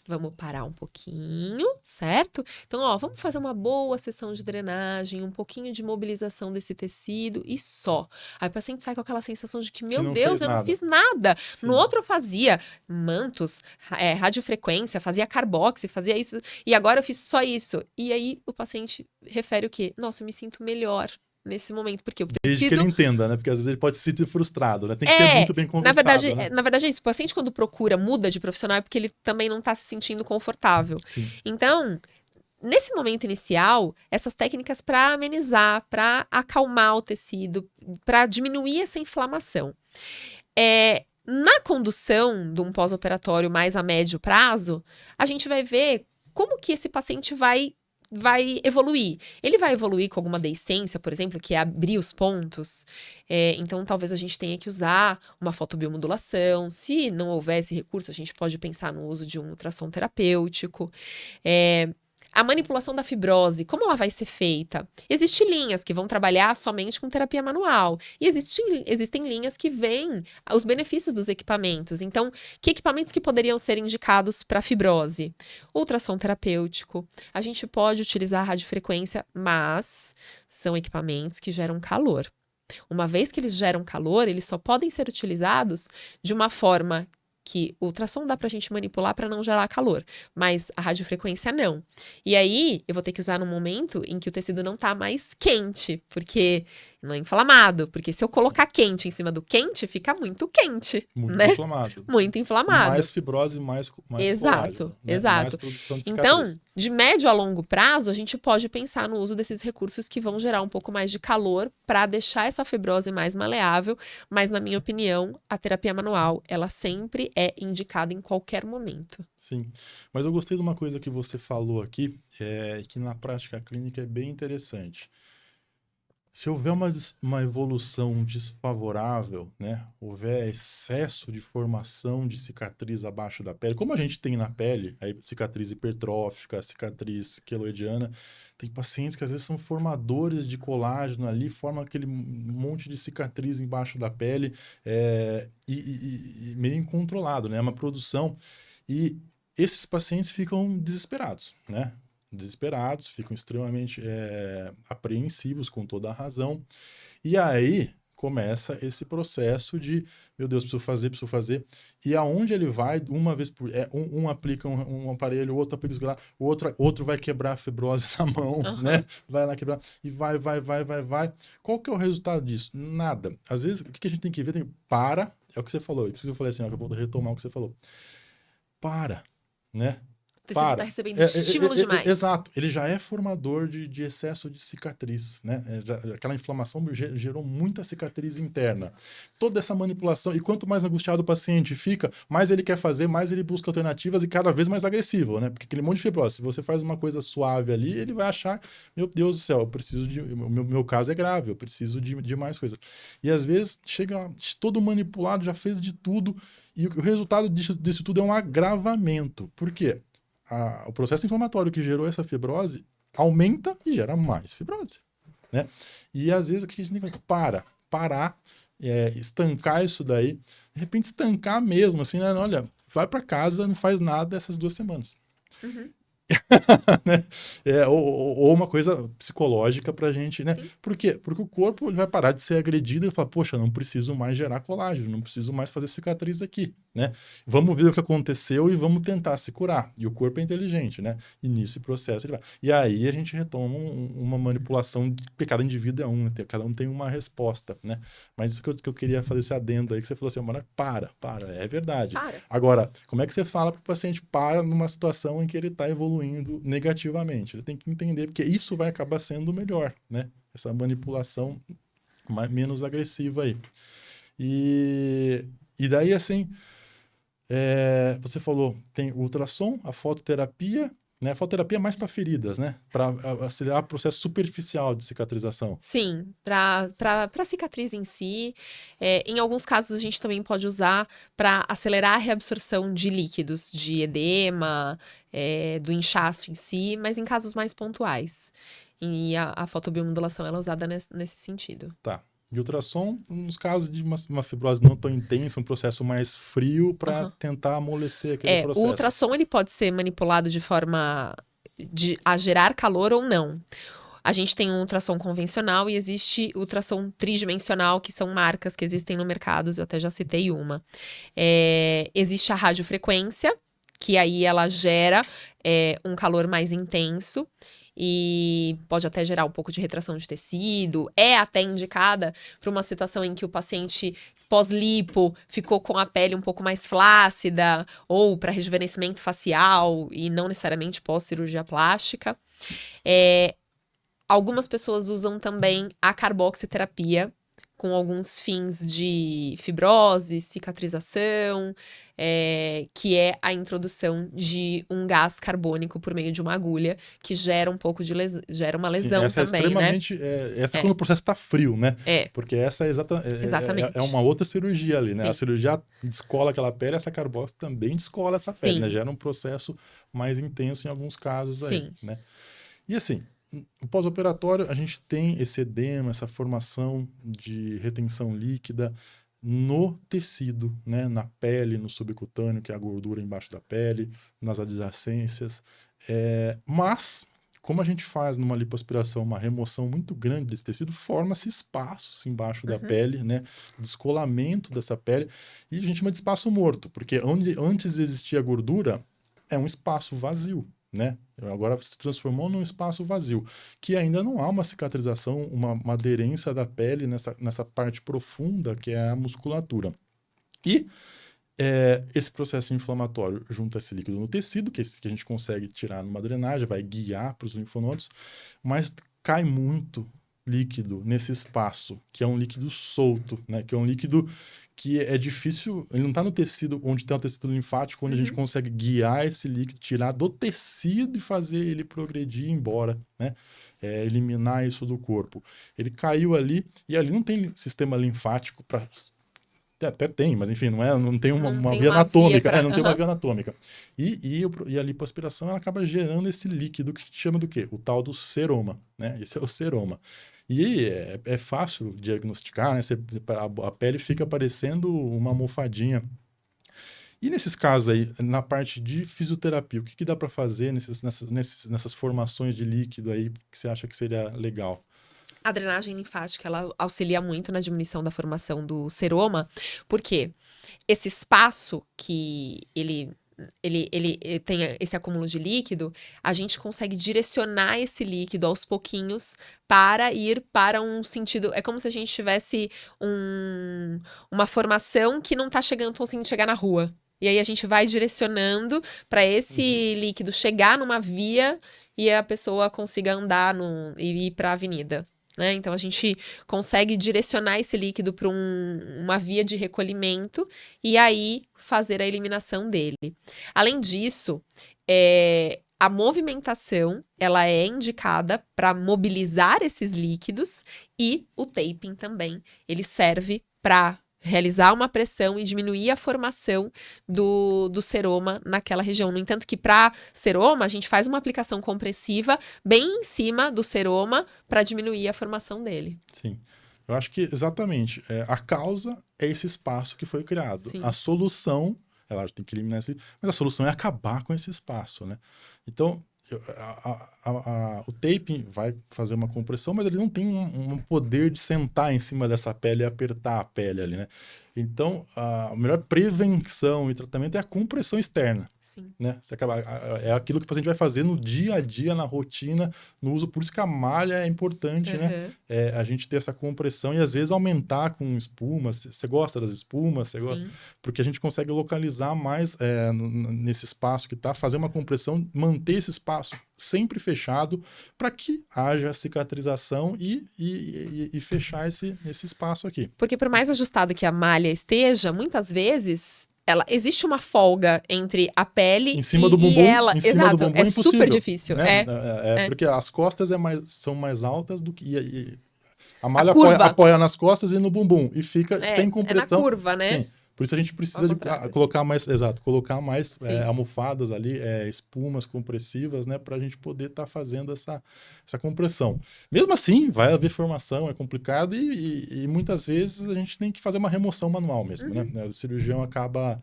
vamos parar um pouquinho, certo? Então, vamos fazer uma boa sessão de drenagem, um pouquinho de mobilização desse tecido e só. Aí o paciente sai com aquela sensação de que, meu Deus, eu não fiz nada. Sim. No outro eu fazia mantos, radiofrequência, fazia carboxy, fazia isso, e agora eu fiz só isso. E aí o paciente refere o quê? Nossa, eu me sinto melhor nesse momento, porque o tecido... Desde que ele entenda, né? Porque às vezes ele pode se sentir frustrado, né? Tem que ser muito bem conversado, na verdade é isso. O paciente, quando procura, muda de profissional, é porque ele também não tá se sentindo confortável. Sim. Então, nesse momento inicial, essas técnicas para amenizar, para acalmar o tecido, para diminuir essa inflamação. Na condução de um pós-operatório mais a médio prazo, a gente vai ver como que esse paciente vai evoluir. Ele vai evoluir com alguma deiscência, por exemplo, que é abrir os pontos. Então, talvez a gente tenha que usar uma fotobiomodulação. Se não houver esse recurso, a gente pode pensar no uso de um ultrassom terapêutico. A manipulação da fibrose, como ela vai ser feita? Existem linhas que vão trabalhar somente com terapia manual. E existem linhas que veem os benefícios dos equipamentos. Então, que equipamentos que poderiam ser indicados para fibrose? Ultrassom terapêutico. A gente pode utilizar a radiofrequência, mas são equipamentos que geram calor. Uma vez que eles geram calor, eles só podem ser utilizados de uma forma que o ultrassom dá pra gente manipular para não gerar calor, mas a radiofrequência não. E aí, eu vou ter que usar num momento em que o tecido não tá mais quente, porque não é inflamado, porque se eu colocar quente em cima do quente, fica muito quente, muito né? inflamado. Muito inflamado. Mais fibrose, mais exato, colágeno, né? exato. Mais produção de cicatriz. Então, de médio a longo prazo, a gente pode pensar no uso desses recursos que vão gerar um pouco mais de calor para deixar essa fibrose mais maleável, mas na minha opinião, a terapia manual, ela sempre é indicada em qualquer momento. Sim, mas eu gostei de uma coisa que você falou aqui, que na prática clínica é bem interessante. Se houver uma evolução desfavorável, né, houver excesso de formação de cicatriz abaixo da pele, como a gente tem na pele, aí cicatriz hipertrófica, cicatriz queloidiana, tem pacientes que às vezes são formadores de colágeno ali, formam aquele monte de cicatriz embaixo da pele e meio incontrolado, né, uma produção. E esses pacientes ficam desesperados, né? Desesperados, ficam extremamente apreensivos com toda a razão. E aí começa esse processo de, meu Deus, preciso fazer. E aonde ele vai, uma vez por... um aplica um aparelho, o outro aplica o outro vai quebrar a fibrose na mão, né? Vai lá quebrar e vai. Qual que é o resultado disso? Nada. Às vezes, o que a gente tem que ver? É o que você falou. Por isso que eu falei assim, eu vou retomar o que você falou. Né? O tecido está recebendo estímulo demais. Exato. Ele já é formador de excesso de cicatriz, né? Aquela inflamação gerou muita cicatriz interna. Toda essa manipulação, e quanto mais angustiado o paciente fica, mais ele quer fazer, mais ele busca alternativas e cada vez mais agressivo, né? Porque aquele monte de fibrose, se você faz uma coisa suave ali, ele vai achar, meu Deus do céu, eu preciso meu caso é grave, eu preciso de mais coisa. E às vezes chega todo manipulado, já fez de tudo, e o resultado disso tudo é um agravamento. Por quê? O processo inflamatório que gerou essa fibrose aumenta e gera mais fibrose, né? E às vezes o que a gente tem que fazer? Parar, estancar isso daí, de repente estancar mesmo, assim, né? Olha, vai para casa, não faz nada essas 2 semanas. né? Ou uma coisa psicológica pra gente, né? Sim. Por quê? Porque o corpo ele vai parar de ser agredido e fala, poxa, não preciso mais gerar colágeno, não preciso mais fazer cicatriz aqui, né? Vamos ver o que aconteceu e vamos tentar se curar. E o corpo é inteligente, né? E nesse processo ele vai. E aí a gente retoma uma manipulação porque cada indivíduo é um, né? Cada um tem uma resposta, né? Mas isso que eu queria fazer esse adendo aí, que você falou assim, mano, para, é verdade. Para. Agora, como é que você fala para o paciente para numa situação em que ele está evoluindo negativamente? Ele tem que entender, porque isso vai acabar sendo melhor, né? Essa manipulação menos agressiva aí. E daí, assim, você falou, tem o ultrassom, a fototerapia, né? A fototerapia é mais para feridas, né? Para acelerar o processo superficial de cicatrização. Sim, para cicatriz em si. Em alguns casos, a gente também pode usar para acelerar a reabsorção de líquidos, de edema, do inchaço em si, mas em casos mais pontuais. E a fotobiomodulação ela é usada nesse sentido. Tá. E ultrassom, nos casos de uma fibrose não tão intensa, um processo mais frio para tentar amolecer aquele processo. O ultrassom ele pode ser manipulado de forma a gerar calor ou não. A gente tem um ultrassom convencional e existe ultrassom tridimensional, que são marcas que existem no mercado, eu até já citei uma. Existe a radiofrequência, que aí ela gera um calor mais intenso e pode até gerar um pouco de retração de tecido. É até indicada para uma situação em que o paciente pós-lipo ficou com a pele um pouco mais flácida ou para rejuvenescimento facial e não necessariamente pós-cirurgia plástica. Algumas pessoas usam também a carboxiterapia com alguns fins de fibrose, cicatrização, que é a introdução de um gás carbônico por meio de uma agulha, que gera um pouco de gera uma lesão. Sim, essa também, extremamente, né? Essa é quando o processo está frio, né? Porque essa exatamente. É uma outra cirurgia ali, né? Sim. A cirurgia descola aquela pele, essa carbox também descola essa pele, né? Gera um processo mais intenso em alguns casos. Sim. Aí, né? E assim, no pós-operatório, a gente tem esse edema, essa formação de retenção líquida no tecido, né? Na pele, no subcutâneo, que é a gordura embaixo da pele, nas adjacências. Mas, como a gente faz numa lipoaspiração uma remoção muito grande desse tecido, forma-se espaços embaixo da pele, né? Descolamento dessa pele, e a gente chama de espaço morto, porque onde antes existia gordura, é um espaço vazio, né? Agora se transformou num espaço vazio, que ainda não há uma cicatrização, uma aderência da pele nessa parte profunda que é a musculatura. E esse processo inflamatório junta esse líquido no tecido, que a gente consegue tirar numa drenagem, vai guiar para os linfonodos, mas cai muito líquido nesse espaço, que é um líquido solto, né? Que é um líquido que é difícil, ele não está no tecido onde tem o tecido linfático, onde a gente consegue guiar esse líquido, tirar do tecido e fazer ele progredir embora, né? Eliminar isso do corpo. Ele caiu ali, e ali não tem sistema linfático para... Até tem, mas enfim, não tem uma via anatômica. Não tem uma via anatômica. E a lipoaspiração ela acaba gerando esse líquido que chama do quê? O tal do seroma, né? Esse é o seroma. E é fácil diagnosticar, né? A pele fica parecendo uma almofadinha. E nesses casos aí, na parte de fisioterapia, o que dá para fazer nessas formações de líquido aí que você acha que seria legal? A drenagem linfática, ela auxilia muito na diminuição da formação do seroma, porque esse espaço que ele tem esse acúmulo de líquido, a gente consegue direcionar esse líquido aos pouquinhos para ir para um sentido... É como se a gente tivesse uma formação que não está conseguindo chegar na rua. E aí a gente vai direcionando para esse líquido chegar numa via e a pessoa consiga andar e ir para a avenida. Né? Então, a gente consegue direcionar esse líquido para uma via de recolhimento e aí fazer a eliminação dele. Além disso, a movimentação ela é indicada para mobilizar esses líquidos e o taping também. Ele serve para realizar uma pressão e diminuir a formação do seroma naquela região. No entanto que para seroma, a gente faz uma aplicação compressiva bem em cima do seroma para diminuir a formação dele. Sim. Eu acho que exatamente. A causa é esse espaço que foi criado. Sim. A solução, ela tem que eliminar mas a solução é acabar com esse espaço, né? Então, o taping vai fazer uma compressão, mas ele não tem um poder de sentar em cima dessa pele e apertar a pele ali, né? Então, a melhor prevenção e tratamento é a compressão externa. Sim. Né? É aquilo que o paciente vai fazer no dia a dia, na rotina, no uso. Por isso que a malha é importante, né? A gente ter essa compressão e às vezes aumentar com espumas. Você gosta das espumas? Sim. Porque a gente consegue localizar mais nesse espaço que está, fazer uma compressão, manter esse espaço sempre fechado para que haja cicatrização e fechar esse espaço aqui. Porque por mais ajustado que a malha esteja, muitas vezes existe uma folga entre a pele em cima do bumbum, e ela. Em cima Exato, do bumbum é super difícil. Né? Porque as costas são mais altas do que... a malha apoia nas costas e no bumbum. E fica sem compressão. É na curva, né? Sim. Por isso a gente precisa colocar mais almofadas ali, espumas compressivas, né? Pra gente poder estar fazendo essa compressão. Mesmo assim, vai haver formação, é complicado e muitas vezes a gente tem que fazer uma remoção manual mesmo, né? O cirurgião acaba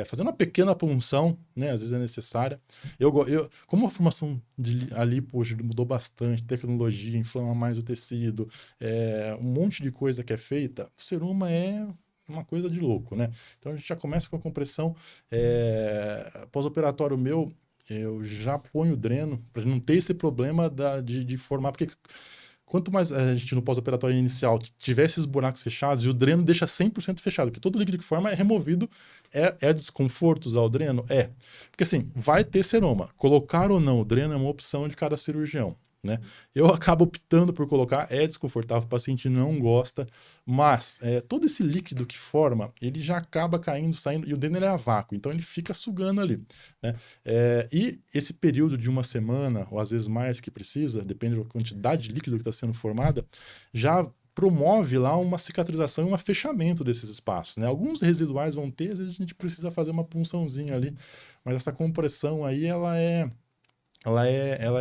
fazendo uma pequena punção, né? Às vezes é necessária. Como a formação ali, hoje mudou bastante, tecnologia, inflama mais o tecido, um monte de coisa que é feita, o seruma é uma coisa de louco, né? Então a gente já começa com a compressão. Pós-operatório meu, eu já ponho dreno para não ter esse problema de formar, porque quanto mais a gente no pós-operatório inicial tiver esses buracos fechados, e o dreno deixa 100% fechado, porque todo líquido que forma é removido. É desconforto usar o dreno? Porque assim, vai ter seroma. Colocar ou não o dreno é uma opção de cada cirurgião. Né? Eu acabo optando por colocar, é desconfortável, o paciente não gosta, mas todo esse líquido que forma, ele já acaba caindo, saindo, e o dreno é a vácuo, então ele fica sugando ali. Né? E esse período de uma semana, ou às vezes mais que precisa, depende da quantidade de líquido que está sendo formada, já promove lá uma cicatrização e um fechamento desses espaços. Né? Alguns residuais vão ter, às vezes a gente precisa fazer uma punçãozinha ali, mas essa compressão aí, ela é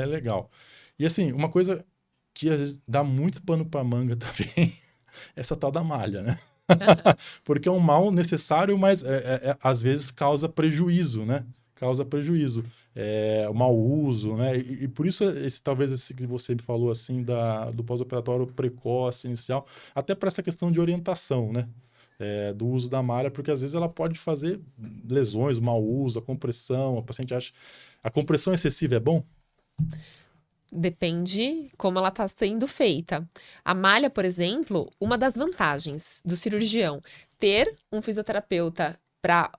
legal. E assim, uma coisa que às vezes dá muito pano para manga também, essa tal da malha, né? Porque é um mal necessário, mas às vezes causa prejuízo, né? Causa prejuízo, o mau uso, né? E por isso talvez esse que você me falou assim do pós-operatório precoce, inicial, até para essa questão de orientação, né? Do uso da malha, porque às vezes ela pode fazer lesões, mau uso, a compressão, o paciente acha... A compressão excessiva é bom? Depende como ela está sendo feita. A malha, por exemplo, uma das vantagens do cirurgião ter um fisioterapeuta para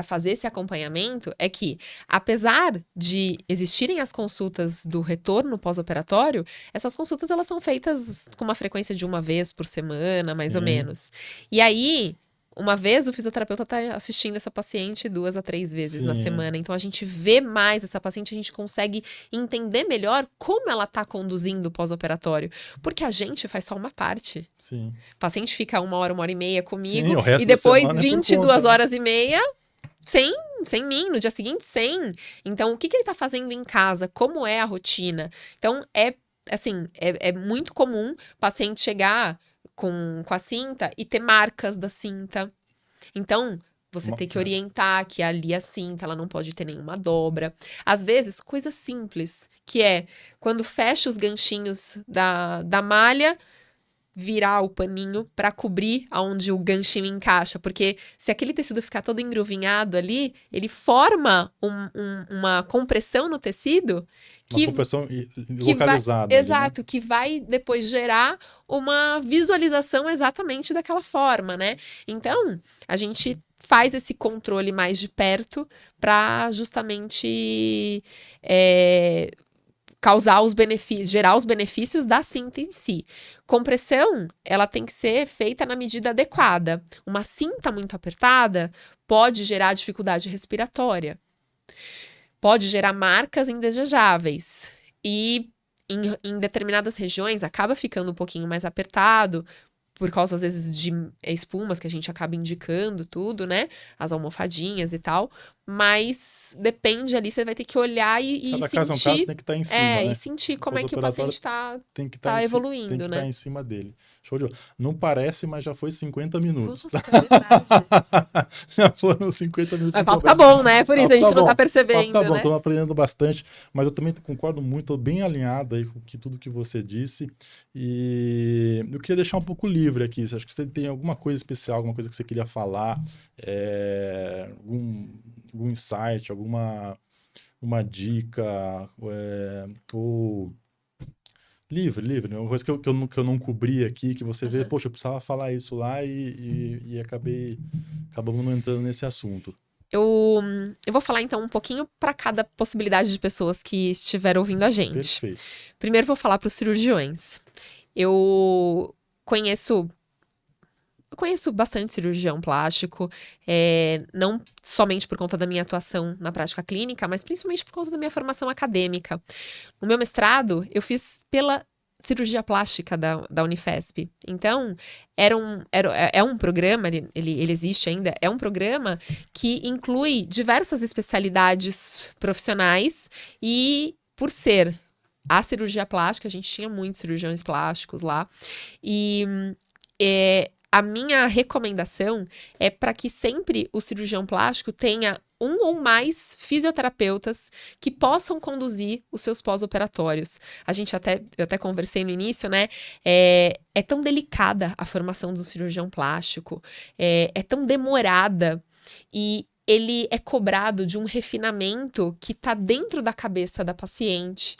fazer esse acompanhamento é que, apesar de existirem as consultas do retorno pós-operatório, essas consultas elas são feitas com uma frequência de uma vez por semana, mais ou menos. E aí... Uma vez o fisioterapeuta está assistindo essa paciente 2 a 3 vezes na semana. Então, a gente vê mais essa paciente, a gente consegue entender melhor como ela está conduzindo o pós-operatório. Porque a gente faz só uma parte. Sim. O paciente fica 1 hora, 1h30 comigo. Sim, o resto e depois da semana 22 horas e meia sem mim, no dia seguinte sem. Então, o que ele está fazendo em casa? Como é a rotina? Então, é muito comum o paciente chegar... Com a cinta e ter marcas da cinta. Então, você tem que orientar que ali a cinta, ela não pode ter nenhuma dobra. Às vezes, coisa simples, que é quando fecha os ganchinhos da malha, virar o paninho para cobrir aonde o ganchinho encaixa. Porque se aquele tecido ficar todo engruvinhado ali, ele forma uma compressão no tecido. Uma compressão localizada. Exato, né? Que vai depois gerar uma visualização exatamente daquela forma, né? Então, a gente faz esse controle mais de perto para justamente gerar os benefícios da cinta em si. Compressão, ela tem que ser feita na medida adequada. Uma cinta muito apertada pode gerar dificuldade respiratória. Pode gerar marcas indesejáveis. E em determinadas regiões acaba ficando um pouquinho mais apertado, por causa, às vezes, de espumas que a gente acaba indicando tudo, né? As almofadinhas e tal. mas depende ali, você vai ter que olhar e Cada caso é um caso, sentir. tem que estar em cima, né? E sentir como é que o Pós-operatório paciente tá tem que tá estar evoluindo, tem que né? estar em cima dele. Show de bola. Não parece, mas já foi 50 minutos. Nossa, é verdade. Já foram 50 minutos Mas de o papo tá conversa. bom, né? Por O isso papo a gente tá não tá bom. O papo tá percebendo, bom, né? tô aprendendo bastante, mas eu também concordo muito, tô bem alinhado aí com tudo que você disse. E eu queria deixar um pouco livre aqui. Acho que você tem alguma coisa especial, alguma coisa que você queria falar, algum insight, uma dica, ou livre, né? Uma coisa que eu não cobri aqui, que você vê, poxa, eu precisava falar isso lá e acabamos não entrando nesse assunto. Eu vou falar então um pouquinho para cada possibilidade de pessoas que estiver ouvindo a gente. Perfeito. Primeiro vou falar para os cirurgiões. Eu conheço bastante cirurgião plástico, não somente por conta da minha atuação na prática clínica, mas principalmente por conta da minha formação acadêmica. O meu mestrado eu fiz pela cirurgia plástica da Unifesp. Então, é um programa, ele existe ainda, é um programa que inclui diversas especialidades profissionais e, por ser a cirurgia plástica, a gente tinha muitos cirurgiões plásticos lá, e a minha recomendação é para que sempre o cirurgião plástico tenha um ou mais fisioterapeutas que possam conduzir os seus pós-operatórios. Eu até conversei no início, né? É tão delicada a formação do cirurgião plástico, é tão demorada e ele é cobrado de um refinamento que está dentro da cabeça da paciente.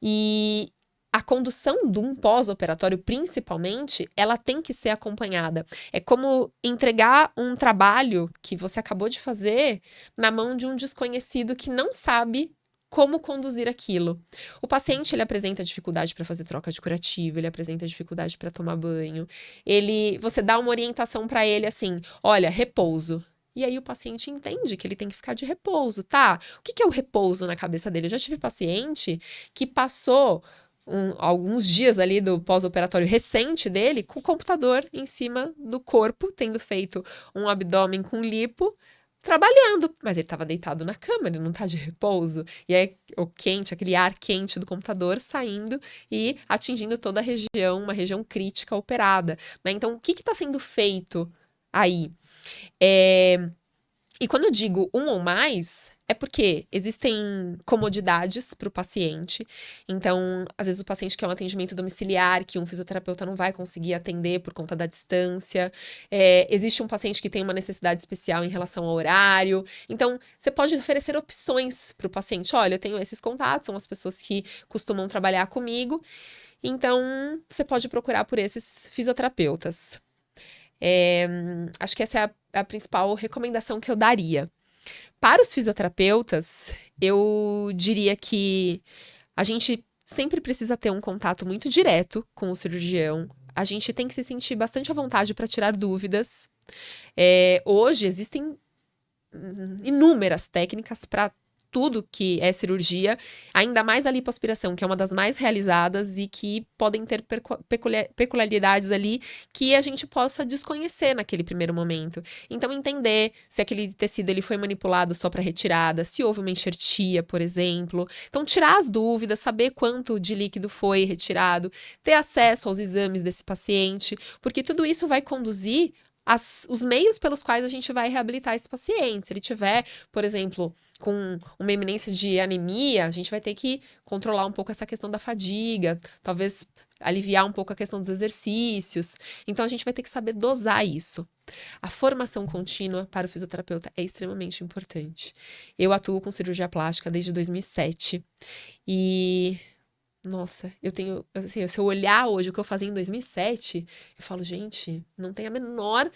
E a condução de um pós-operatório, principalmente, ela tem que ser acompanhada. É como entregar um trabalho que você acabou de fazer na mão de um desconhecido que não sabe como conduzir aquilo. O paciente, ele apresenta dificuldade para fazer troca de curativo, ele apresenta dificuldade para tomar banho. Você dá uma orientação para ele assim, olha, repouso. E aí o paciente entende que ele tem que ficar de repouso, tá? O que é o repouso na cabeça dele? Eu já tive paciente que passou alguns dias ali do pós-operatório recente dele com o computador em cima do corpo, tendo feito um abdômen com lipo, trabalhando, mas ele estava deitado na cama, ele não está de repouso, e aí aquele ar quente do computador saindo e atingindo toda a região, uma região crítica operada, né? Então, o que está sendo feito aí? E quando eu digo um ou mais, é porque existem comodidades para o paciente. Então, às vezes o paciente quer um atendimento domiciliar, que um fisioterapeuta não vai conseguir atender por conta da distância. Existe um paciente que tem uma necessidade especial em relação ao horário. Então, você pode oferecer opções para o paciente. Olha, eu tenho esses contatos, são as pessoas que costumam trabalhar comigo. Então, você pode procurar por esses fisioterapeutas. Acho que essa é a principal recomendação que eu daria. Para os fisioterapeutas, eu diria que a gente sempre precisa ter um contato muito direto com o cirurgião. A gente tem que se sentir bastante à vontade para tirar dúvidas. Hoje existem inúmeras técnicas para tudo que é cirurgia, ainda mais a lipoaspiração, que é uma das mais realizadas e que podem ter peculiaridades ali que a gente possa desconhecer naquele primeiro momento. Então, entender se aquele tecido ele foi manipulado só para retirada, se houve uma enxertia, por exemplo. Então, tirar as dúvidas, saber quanto de líquido foi retirado, ter acesso aos exames desse paciente, porque tudo isso vai conduzir os meios pelos quais a gente vai reabilitar esse paciente. Se ele tiver, por exemplo, com uma eminência de anemia, a gente vai ter que controlar um pouco essa questão da fadiga, talvez aliviar um pouco a questão dos exercícios. Então, a gente vai ter que saber dosar isso. A formação contínua para o fisioterapeuta é extremamente importante. Eu atuo com cirurgia plástica desde 2007 e... Nossa, eu tenho, assim, se eu olhar hoje o que eu fazia em 2007, eu falo, gente, não tem a menor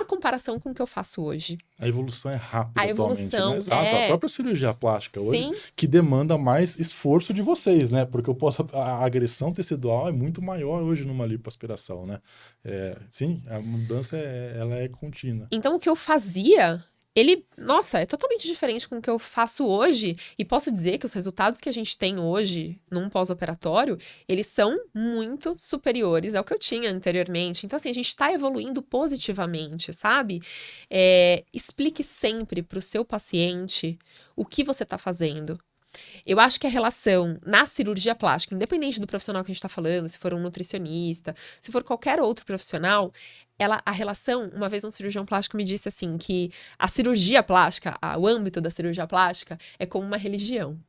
comparação com o que eu faço hoje. A evolução é rápida A atualmente, evolução né? Exato, a própria cirurgia plástica hoje, Sim. que demanda mais esforço de vocês, né? Porque a agressão tecidual é muito maior hoje numa lipoaspiração, né? Sim, a mudança ela é contínua. Então, o que eu fazia, nossa, é totalmente diferente com o que eu faço hoje. E posso dizer que os resultados que a gente tem hoje num pós-operatório, eles são muito superiores ao que eu tinha anteriormente. Então, assim, a gente tá evoluindo positivamente, sabe? Explique sempre pro seu paciente o que você tá fazendo. Eu acho que a relação na cirurgia plástica, independente do profissional que a gente tá falando, se for um nutricionista, se for qualquer outro profissional, a relação, uma vez um cirurgião plástico me disse assim, que a cirurgia plástica, o âmbito da cirurgia plástica é como uma religião.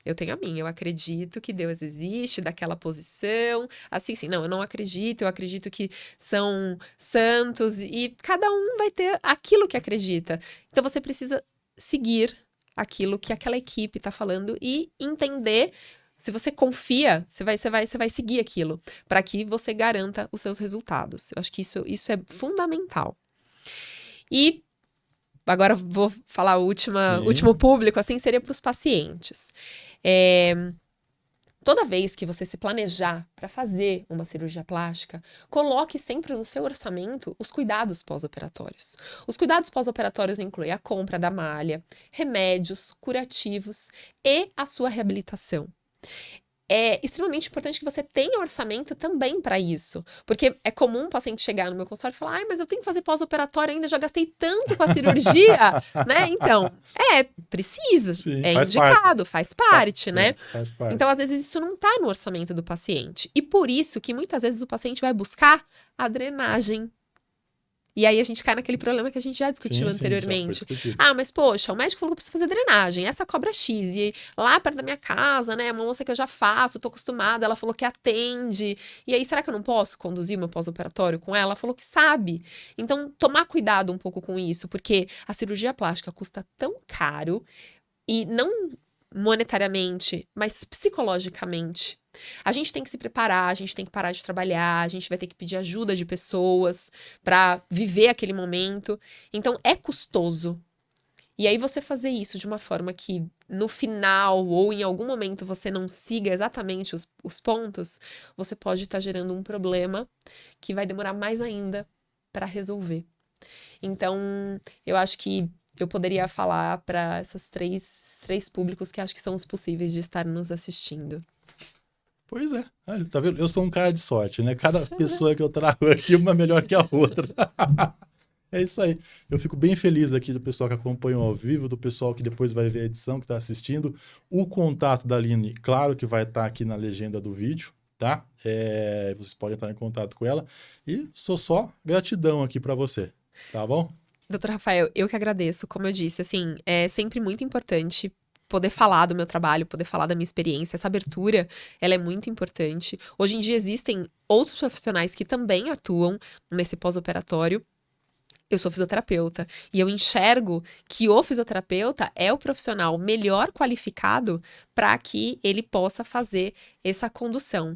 Eu tenho a minha, eu acredito que Deus existe, daquela posição, assim, não, eu não acredito, eu acredito que são santos, e cada um vai ter aquilo que acredita. Então você precisa seguir aquilo que aquela equipe tá falando e entender. Se você confia, você vai seguir aquilo para que você garanta os seus resultados. Eu acho que isso é fundamental. E agora vou falar o último público, assim, seria para os pacientes. Toda vez que você se planejar para fazer uma cirurgia plástica, coloque sempre no seu orçamento os cuidados pós-operatórios. Os cuidados pós-operatórios incluem a compra da malha, remédios, curativos e a sua reabilitação. É extremamente importante que você tenha orçamento também para isso. Porque é comum o paciente chegar no meu consultório e falar: mas eu tenho que fazer pós-operatório ainda, já gastei tanto com a cirurgia, né? Então, precisa, Sim, é indicado, faz parte, né? Faz parte. Então, às vezes, isso não está no orçamento do paciente. E por isso que muitas vezes o paciente vai buscar a drenagem. E aí a gente cai naquele problema que a gente já discutiu anteriormente. Mas poxa, o médico falou que eu preciso fazer drenagem, essa cobra X, e lá perto da minha casa, né, uma moça que eu já faço, tô acostumada, ela falou que atende, e aí será que eu não posso conduzir meu pós-operatório com ela? Ela falou que sabe. Então, tomar cuidado um pouco com isso, porque a cirurgia plástica custa tão caro, e não monetariamente, mas psicologicamente. A gente tem que se preparar, a gente tem que parar de trabalhar, a gente vai ter que pedir ajuda de pessoas para viver aquele momento. Então, é custoso. E aí, você fazer isso de uma forma que no final ou em algum momento você não siga exatamente os pontos, você pode estar gerando um problema que vai demorar mais ainda para resolver. Então, eu acho que eu poderia falar para esses três públicos que acho que são os possíveis de estar nos assistindo. Pois é. Olha, tá vendo? Eu sou um cara de sorte, né? Cada pessoa que eu trago aqui, uma melhor que a outra. É isso aí. Eu fico bem feliz aqui do pessoal que acompanhou ao vivo, do pessoal que depois vai ver a edição, que está assistindo. O contato da Aline, claro que vai estar aqui na legenda do vídeo, tá? Vocês podem entrar em contato com ela. E só gratidão aqui para você, tá bom? Doutor Rafael, eu que agradeço. Como eu disse, assim, é sempre muito importante poder falar do meu trabalho, poder falar da minha experiência. Essa abertura, ela é muito importante. Hoje em dia existem outros profissionais que também atuam nesse pós-operatório. Eu sou fisioterapeuta e eu enxergo que o fisioterapeuta é o profissional melhor qualificado para que ele possa fazer essa condução.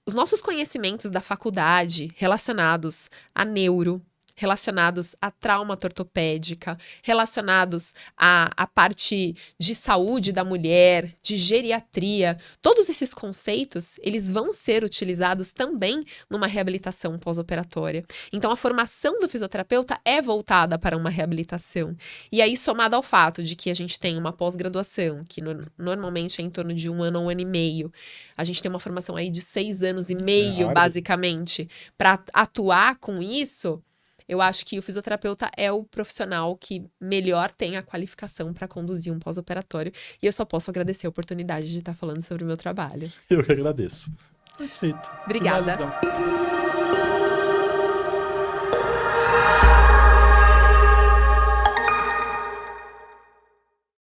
Os nossos conhecimentos da faculdade relacionados a neuro, relacionados à trauma ortopédica, relacionados à parte de saúde da mulher, de geriatria, todos esses conceitos, eles vão ser utilizados também numa reabilitação pós-operatória. Então, a formação do fisioterapeuta é voltada para uma reabilitação. E aí, somado ao fato de que a gente tem uma pós-graduação, que normalmente é em torno de 1 ano ou 1 ano e meio, a gente tem uma formação aí de 6 anos e meio, basicamente, para atuar com isso. Eu acho que o fisioterapeuta é o profissional que melhor tem a qualificação para conduzir um pós-operatório. E eu só posso agradecer a oportunidade de estar falando sobre o meu trabalho. Eu que agradeço. Perfeito. Obrigada. Finalizamos.